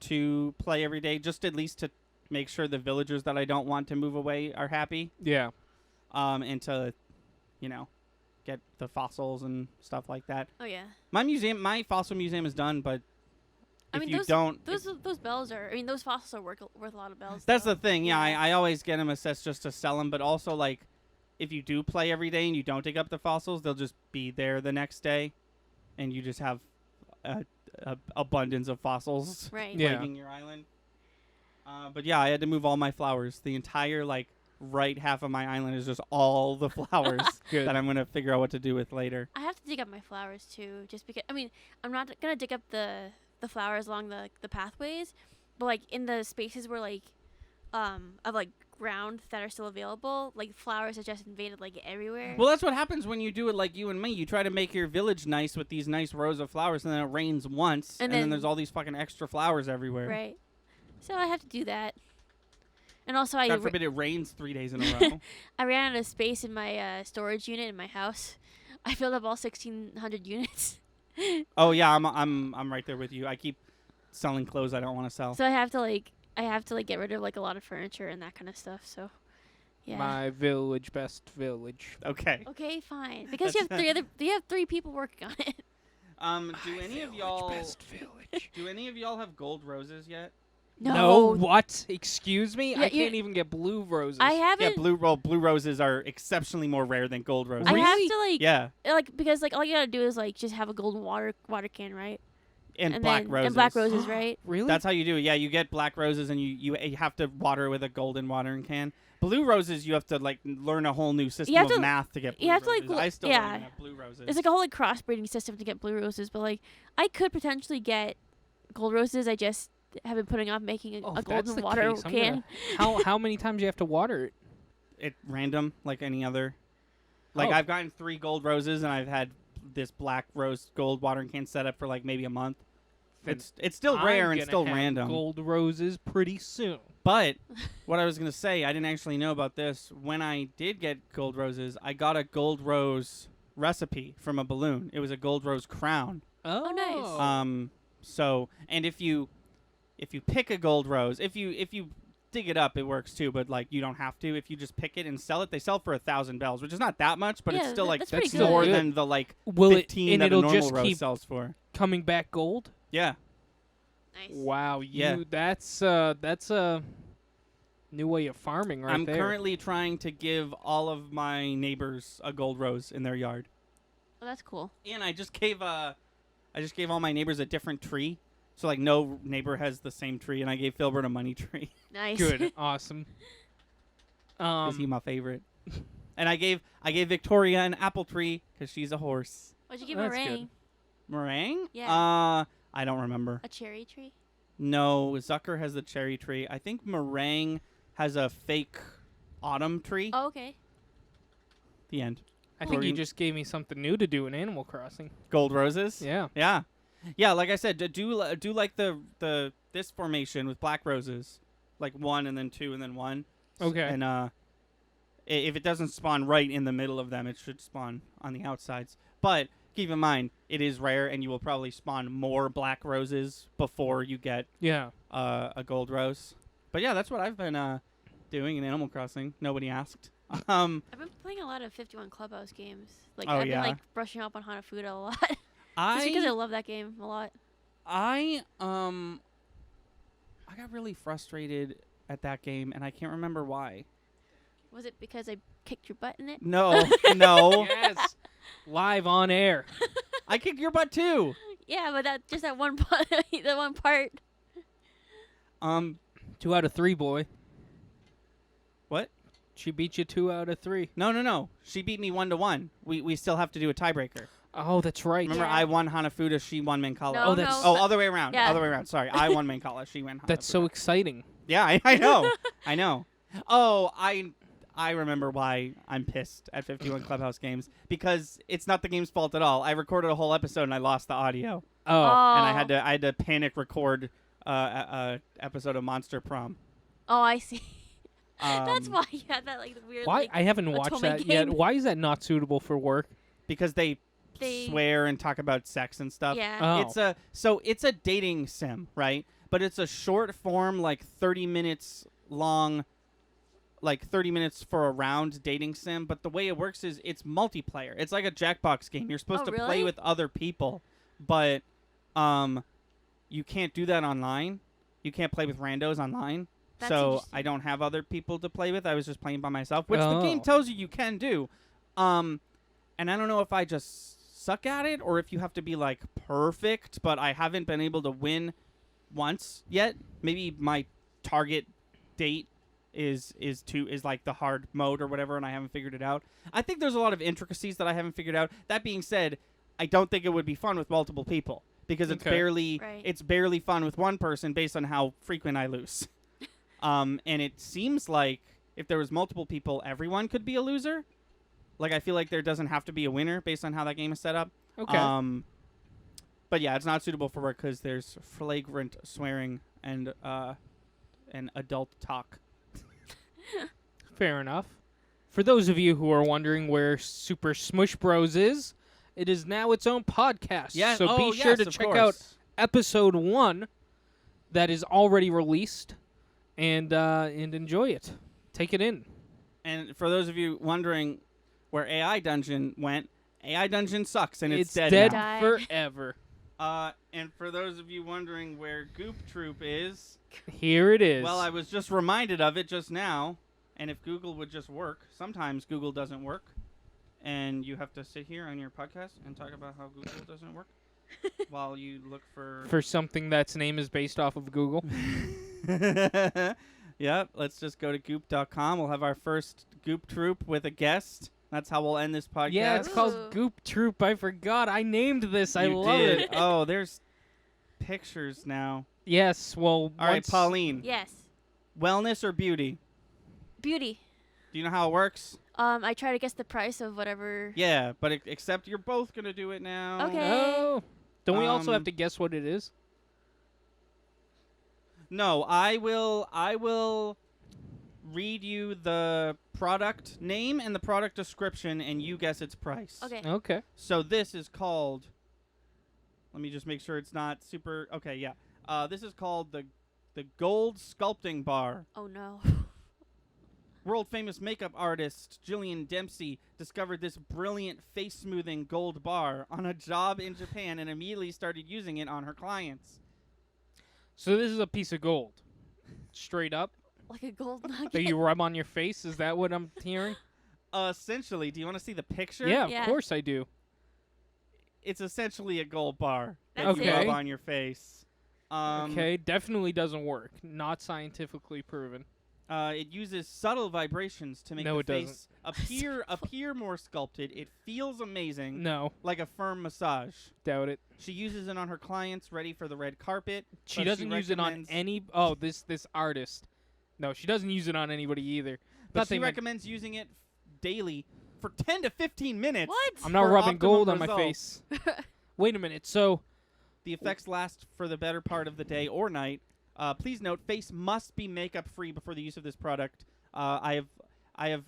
to play every day, just at least to make sure the villagers that I don't want to move away are happy. Yeah. And to, get the fossils and stuff like that. Oh yeah. My fossil museum is done, but I if mean, you those don't, those bells are. I mean, those fossils are worth a lot of bells. that's though. the thing. Yeah, I always get them assessed just to sell them, but also like, if you do play every day and you don't dig up the fossils, they'll just be there the next day, and you just have a abundance of fossils Right. Yeah. plaguing your island. But yeah, I had to move all my flowers. The entire right half of my island is just all the flowers Good. that I'm gonna figure out what to do with later. I have to dig up my flowers too, just because. I mean, I'm not gonna dig up the flowers along the pathways, but like in the spaces where of ground that are still available, like flowers are just invaded everywhere. Well, that's what happens when you do it like you and me. You try to make your village nice with these nice rows of flowers, and then it rains once, and then then- there's all these fucking extra flowers everywhere. Right. So I have to do that. And also, God forbid it rains 3 days in a row. I ran out of space in my storage unit in my house. I filled up all 1,600 units. Oh yeah, I'm right there with you. I keep selling clothes I don't want to sell. So I have to get rid of a lot of furniture and that kind of stuff. So, yeah. My village, best village. Okay. Okay, fine. Because you have 3 people working on it. Do any of y'all Best village. do any of y'all have gold roses yet? No, what? Excuse me? Yeah, I you- can't even get blue roses. I haven't. Yeah, blue roses are exceptionally more rare than gold roses. I have Really? to Yeah, because all you gotta do is just have a golden water can, right? and black roses. And black roses, right? Really? That's how you do it. Yeah, you get black roses and you have to water with a golden watering can. Blue roses, you have to learn a whole new system have of to- math to get blue you have to, roses. I still yeah. don't even have blue roses. It's a whole crossbreeding system to get blue roses, but I could potentially get gold roses. I just have been putting off making a If that's golden the water case, I'm can. how many times do you have to water it? It random like any other. Oh. I've gotten 3 gold roses and I've had this black rose gold watering can set up for maybe a month. Then It's still rare I'm and gonna still have random. Gold roses pretty soon. But what I was going to say, I didn't actually know about this. When I did get gold roses, I got a gold rose recipe from a balloon. It was a gold rose crown. Oh, nice. So, and if you pick a gold rose, if you dig it up, it works too, but you don't have to. If you just pick it and sell it, they sell for 1,000 bells, which is not that much, but it's Yeah, still that's pretty That's good. more good. than the Will 15 and that a it'll normal just rose keep sells for. coming back gold? Yeah. Nice. Wow, Yeah. that's a new way of farming right I'm there. currently trying to give all of my neighbors a gold rose in their yard. Oh, that's cool. And I just gave all my neighbors a different tree. So no neighbor has the same tree, and I gave Filbert a money tree Nice. Good, awesome. because he's my favorite. And I gave Victoria an apple tree because she's a horse. What'd you give That's Meringue? Meringue? Yeah. I don't remember. A cherry tree? No, Zucker has the cherry tree. I think Meringue has a fake autumn tree. Oh, okay. The end. I think you Or- just gave me something new to do in Animal Crossing. Gold roses. Yeah. Yeah. Yeah, like I said, do like the this formation with black roses, 1 and then 2 and then 1. Okay. And if it doesn't spawn right in the middle of them, it should spawn on the outsides. But keep in mind, it is rare, and you will probably spawn more black roses before you get Yeah. a gold rose. But yeah, that's what I've been doing in Animal Crossing. Nobody asked. Um, I've been playing a lot of 51 Clubhouse games. Oh, I've yeah. been brushing up on Hanafuda a lot. Just because I love that game a lot. I got really frustrated at that game, and I can't remember why. Was it because I kicked your butt in it? No, no, Yes. Live on air. I kicked your butt too. Yeah, but that one part. That one part. 2 out of 3, boy. What? She beat you 2 out of 3. No. She beat me 1-1. We still have to do a tiebreaker. Oh, that's right. Remember, Yeah. I won Hanafuda, she won Mancala. No, Oh, that's- no, Oh, other way around. Yeah. Other way around. Sorry, I won Mancala, she won Hanafuda. That's so exciting. Yeah, I know. I know. Oh, I remember why I'm pissed at 51 Clubhouse Games, because it's not the game's fault at all. I recorded a whole episode and I lost the audio, Oh. and I had to panic record a episode of Monster Prom. Oh, I see. That's Um, why you had that like weird. Why? Like, I haven't watched Otome that yet. game. Why is that not suitable for work? because they They- swear and talk about sex and stuff. yeah. Oh. It's a dating sim, right? But it's a short form, like 30 minutes long, like 30 minutes for a round dating sim. But the way it works is it's multiplayer. It's like a Jackbox game. You're supposed Oh, to play really? with other people, but you can't do that online. You can't play with randos online. That's So interesting. I don't have other people to play with. I was just playing by myself, which the game Oh. tells you can do. And I don't know if I just suck at it or if you have to be like perfect, but I haven't been able to win once yet. Maybe my target date is like the hard mode or whatever, and I haven't figured it out. I think there's a lot of intricacies that I haven't figured out. That being said, I don't think it would be fun with multiple people because it's Okay. barely fun with one person based on how frequent I lose. And it seems like if there was multiple people, everyone could be a loser. Like, I feel like there doesn't have to be a winner based on how that game is set up. Okay. But yeah, it's not suitable for work because there's flagrant swearing and adult talk. Fair enough. For those of you who are wondering where Super Smush Bros is, it is now its own podcast. Yeah. So be sure to check out episode 1 that is already released and enjoy it. Take it in. And for those of you wondering where AI Dungeon went, AI Dungeon sucks and it's dead, dead now. Died. forever. And for those of you wondering where Goop Troop is, Here it is. well, I was just reminded of it just now. And if Google would just work, sometimes Google doesn't work. And you have to sit here on your podcast and talk about how Google doesn't work while you look for something that's name is based off of Google. Yep, let's just go to goop.com. We'll have our first Goop Troop with a guest. That's how we'll end this podcast. Yeah, it's called Ooh. Goop Troop. I forgot. I named this. I You love did. it. Oh, there's pictures now. Yes, well, All right, once- Pauline. Yes. Wellness or beauty? Beauty. Do you know how it works? I try to guess the price of whatever. Yeah, but except you're both going to do it now. Okay. Oh. Don't we also have Um, to guess what it is? No, I will read you the product name and the product description and you guess its price. Okay. Okay. So this is called, let me just make sure it's not super, okay, yeah. This is called the Gold Sculpting Bar. Oh no. World famous makeup artist Jillian Dempsey discovered this brilliant face smoothing gold bar on a job in Japan and immediately started using it on her clients. So this is a piece of gold. Straight up. Like a gold nugget. That you rub on your face? Is that what I'm hearing? Essentially, do you want to see the picture? Yeah, Yeah. of course I do. It's essentially a gold bar that That's you Okay. rub on your face. Okay, definitely doesn't work. Not scientifically proven. It uses subtle vibrations to make No, the it face appear more sculpted. It feels amazing, No, like a firm massage. doubt it. She uses it on her clients, ready for the red carpet. She but doesn't use it on recommends- any. Oh, this artist. No, she doesn't use it on anybody either. But Thought she they meant- recommends using it daily for 10 to 15 minutes. What? I'm not for rubbing optimum gold on my results. face. Wait a minute. So The effects last for the better part of the day or night. Please note, face must be makeup free before the use of this product. I have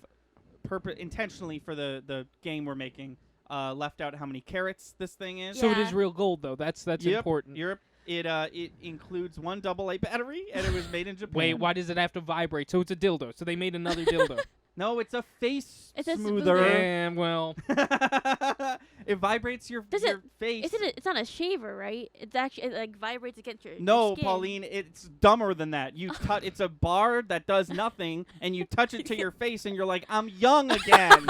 intentionally for the game we're making left out how many carats this thing is. so it Yeah. is real gold though. That's Yep, important. It includes one AA battery and it was made in Japan. Wait, why does it have to vibrate? So it's a dildo. So they made another dildo. No, it's a face It's a smoother. smoother. Damn. Well, It vibrates your Does your face. It's not a shaver, right? It's actually it like vibrates against your No, your skin. Pauline, it's dumber than that. You touch it's a bar that does nothing and you touch it to your face and you're like, "I'm young again."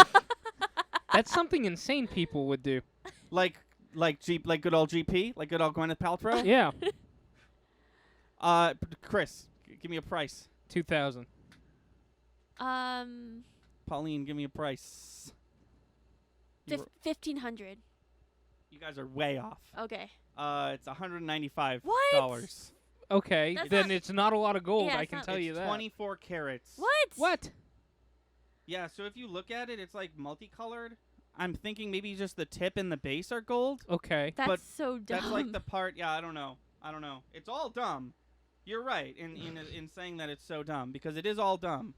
that's something insane people would do. like good old GP, like good old Gwyneth Paltrow. Yeah. Chris, give me a price. 2,000. Pauline, give me a price. You, were- 1,500. you guys are way off. Okay. It's $195. What? Okay, That's then not- it's not a lot of gold. Yeah, I it's can not- tell you It's that. 24 carats. What? What? Yeah, so if you look at it, it's like multicolored. I'm thinking maybe just the tip and the base are gold. Okay. That's But so dumb. That's like the part. Yeah, I don't know. It's all dumb. You're right in saying that it's so dumb because it is all dumb.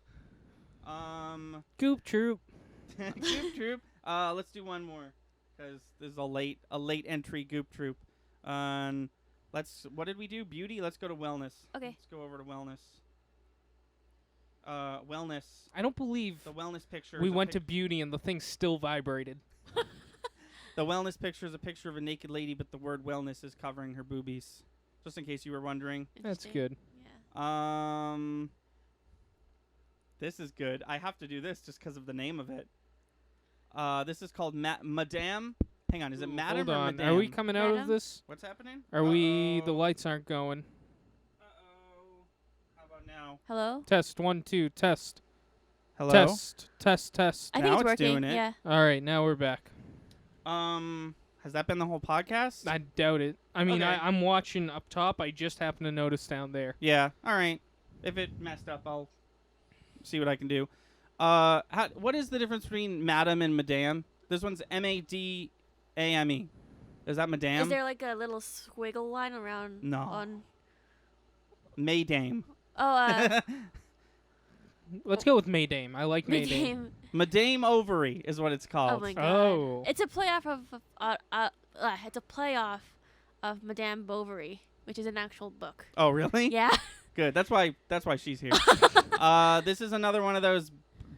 Goop Troop. Goop Troop. Let's do one more because this is a late entry Goop Troop. What did we do? Beauty. Let's go to wellness. Okay. Let's go over to wellness. Wellness. I don't believe The wellness picture. we is a went to beauty and the thing still vibrated. The wellness picture is a picture of a naked lady, but the word wellness is covering her boobies. Just in case you were wondering. That's Interesting. good. Yeah. This is good. I have to do this just because of the name of it. This is called Madame. Hang on, is it Madame Hold or on. Madame? Are we coming out of Madam? this? What's happening? Are we? The Uh-oh. lights aren't going. Uh-oh. How about now? Hello. Test 1 2 test. Hello? Test. Test. I Now think it's it's working. doing it. Yeah. All right, now we're back. Has that been the whole podcast? I doubt it. I mean, Okay. I'm watching up top. I just happened to notice down there. Yeah. All right. If it messed up, I'll see what I can do. What is the difference between Madam and Madame? This one's Madame. Is that Madame? Is there like a little squiggle line around? No. On. Maydame. Oh. Let's go with Maydame. I like Maydame. Madame. Madame Ovary is what it's Oh called. my god. Oh. It's a playoff it's a playoff of Madame Bovary, which is an actual book. Oh, really? Yeah. Good. That's why she's here. This is another one of those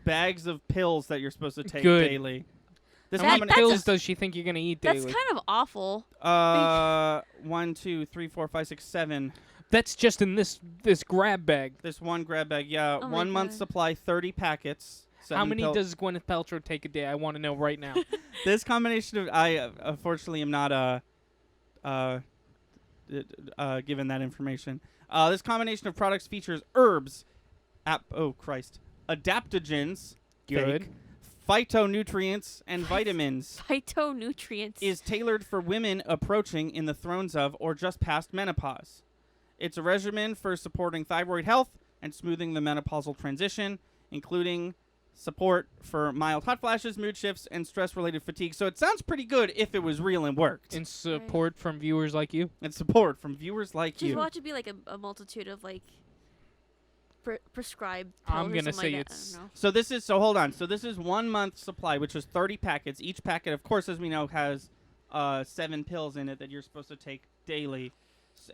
bags of pills that you're supposed to take Good. daily. This How many that's pills a- does she think you're gonna eat That's daily? kind of awful. 1, 2, 3, 4, 5, 6, 7. That's just in this grab bag. This one grab bag, yeah. Oh my 1 month God. supply, 30 packets. How many does Gwyneth Paltrow take a day? I want to know right now. This combination of I unfortunately am not given that information. This combination of products features herbs, adaptogens, Good. fake, phytonutrients, and vitamins. Phytonutrients. Is tailored for women approaching in the throes of or just past menopause. It's a regimen for supporting thyroid health and smoothing the menopausal transition, including support for mild hot flashes, mood shifts, and stress-related fatigue. So it sounds pretty good if it was real and worked. In support from viewers like you. And support from viewers like Just you. watch it be like a multitude of like prescribed pills I'm or gonna something say like that. it's- I don't know. Hold on. So this is 1 month supply, which is 30 packets. Each packet, of course, as we know, has 7 pills in it that you're supposed to take daily.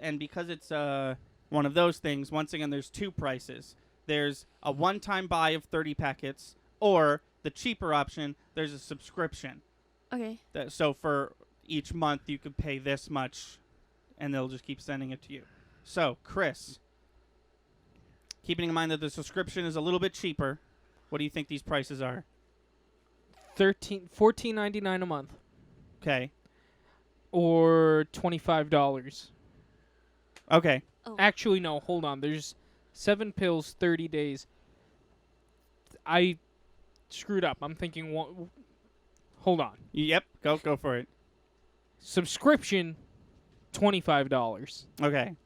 And because it's one of those things, once again, there's 2 prices. There's a one-time buy of 30 packets, or the cheaper option, there's a subscription. Okay. So for each month, you could pay this much, and they'll just keep sending it to you. So, Chris, keeping in mind that the subscription is a little bit cheaper, what do you think these prices are? $14.99 a month, Okay. or $25. Okay. Oh. Actually, no. Hold on. There's 7 pills, 30 days. I screwed up. I'm thinking one. Hold on. Yep. Go for it. Subscription, $25. Okay.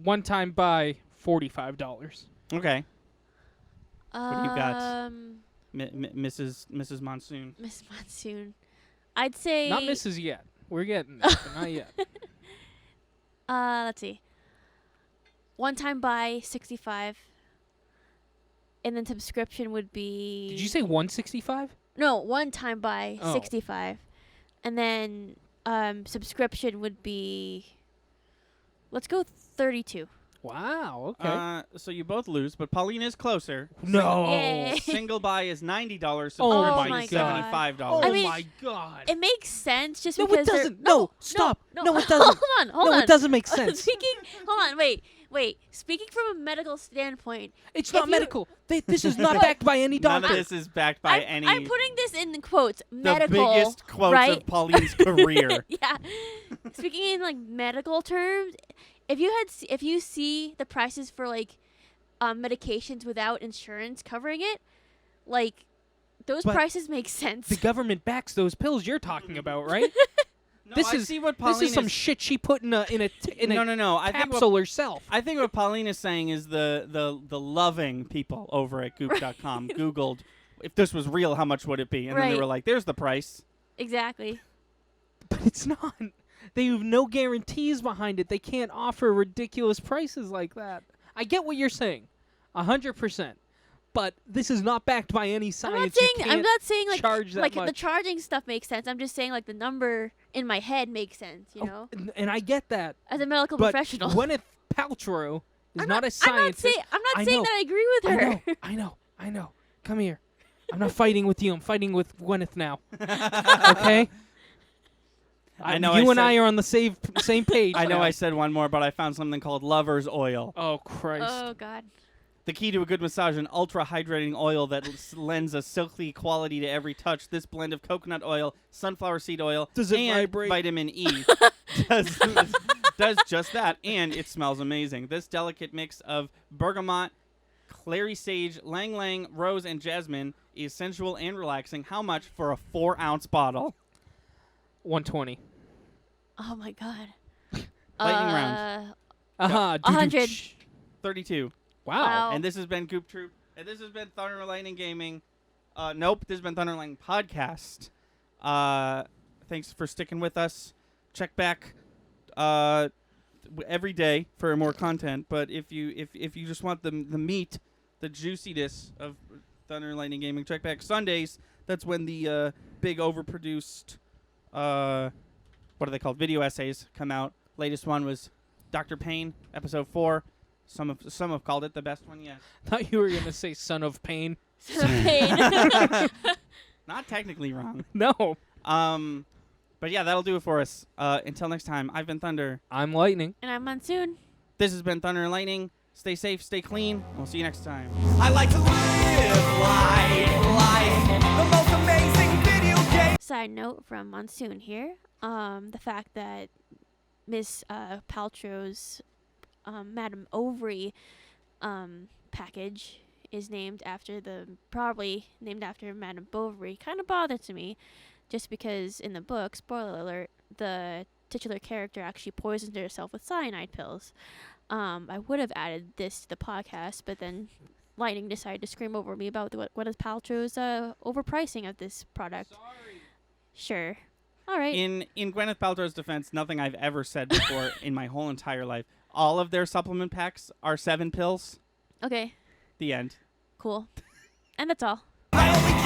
One-time buy, $45. Okay. What do you got? Mrs. Monsoon. Miss Monsoon. I'd say. Not Mrs. yet. We're getting there, but not yet. Let's see. One time buy 65, and then subscription would be. Did you say 165? No, one time buy Oh. 65, and then subscription would be. Let's go 32. Wow. Okay. So you both lose, but Pauline is closer. no. Yay. Single buy is $90. Oh Subscription my is God. $75. I mean, my God. It makes sense just No, it because. they're- doesn't. No, stop. No, No, it doesn't. Hold No, on. it doesn't make sense. Hold on. Wait. Speaking from a medical standpoint, It's If not you- medical. This is not backed by any None doctor. of this is backed by any. I'm putting this in quotes. the Medical. biggest quotes right? of Pauline's career. Yeah. Speaking in like medical terms, if you see the prices for like medications without insurance covering it, like those But prices make sense. The government backs those pills you're talking about, right? No, this I is see what this Pauline is some shit she put in a no. I think capsule herself. I think what Pauline is saying is the loving people over at Goop.com Googled if this was real, how much would it be? And then they Right. were like, "There's the price." Exactly. But it's not. They have no guarantees behind it. They can't offer ridiculous prices like that. I get what you're saying, 100%. But this is not backed by any I'm science. not saying like charge that like the much. charging stuff makes sense. I'm just saying like the number in my head makes sense. You Oh, know, and I get that. as a medical But professional. Gwyneth Paltrow is I'm not a scientist. I'm not I saying know. that I agree with her. I know. Come here. I'm not fighting with you. I'm fighting with Gwyneth now. Okay? I know You I and I said- are on the same page. I know now. I said one more, but I found something called Lover's Oil. Oh, Christ. Oh God. The key to a good massage, an ultra hydrating oil that lends a silky quality to every touch. This blend of coconut oil, sunflower seed oil, Does it and vibrate? vitamin E does just that, and it smells amazing. This delicate mix of bergamot, clary sage, lang lang, rose, and jasmine is sensual and relaxing. How much for a 4-ounce bottle? 120. Oh my God. Lightning round. Aha. 100. 32. Wow. Wow. And this has been Goop Troop. And this has been Thunder and Lightning Gaming. Nope, this has been Thunder and Lightning Podcast. Thanks for sticking with us. Check back every day for more content. But if you just want the meat, the juiciness of Thunder and Lightning Gaming, check back Sundays. That's when the big overproduced what are they called? Video essays come out. Latest one was Dr. Payne, episode 4. Some have called it the best one yet. Thought you were going to say Son of Pain. Pain. Not technically wrong. No. But yeah, that'll do it for us. Until next time, I've been Thunder. I'm Lightning. And I'm Monsoon. This has been Thunder and Lightning. Stay safe, stay clean. And we'll see you next time. I like to live life, the most amazing video game. Side note from Monsoon here. The fact that Miss Paltrow's Madame Ovary package is probably named after Madame Bovary kind of bothered to me, just because in the book, spoiler alert, the titular character actually poisoned herself with cyanide pills. I would have added this to the podcast, but then Lightning decided to scream over me about what is Paltrow's overpricing of this product. Sorry. Sure. All right. In Gwyneth Paltrow's defense, nothing I've ever said before in my whole entire life. All of their supplement packs are 7 pills. Okay. The end. Cool. And that's all. I only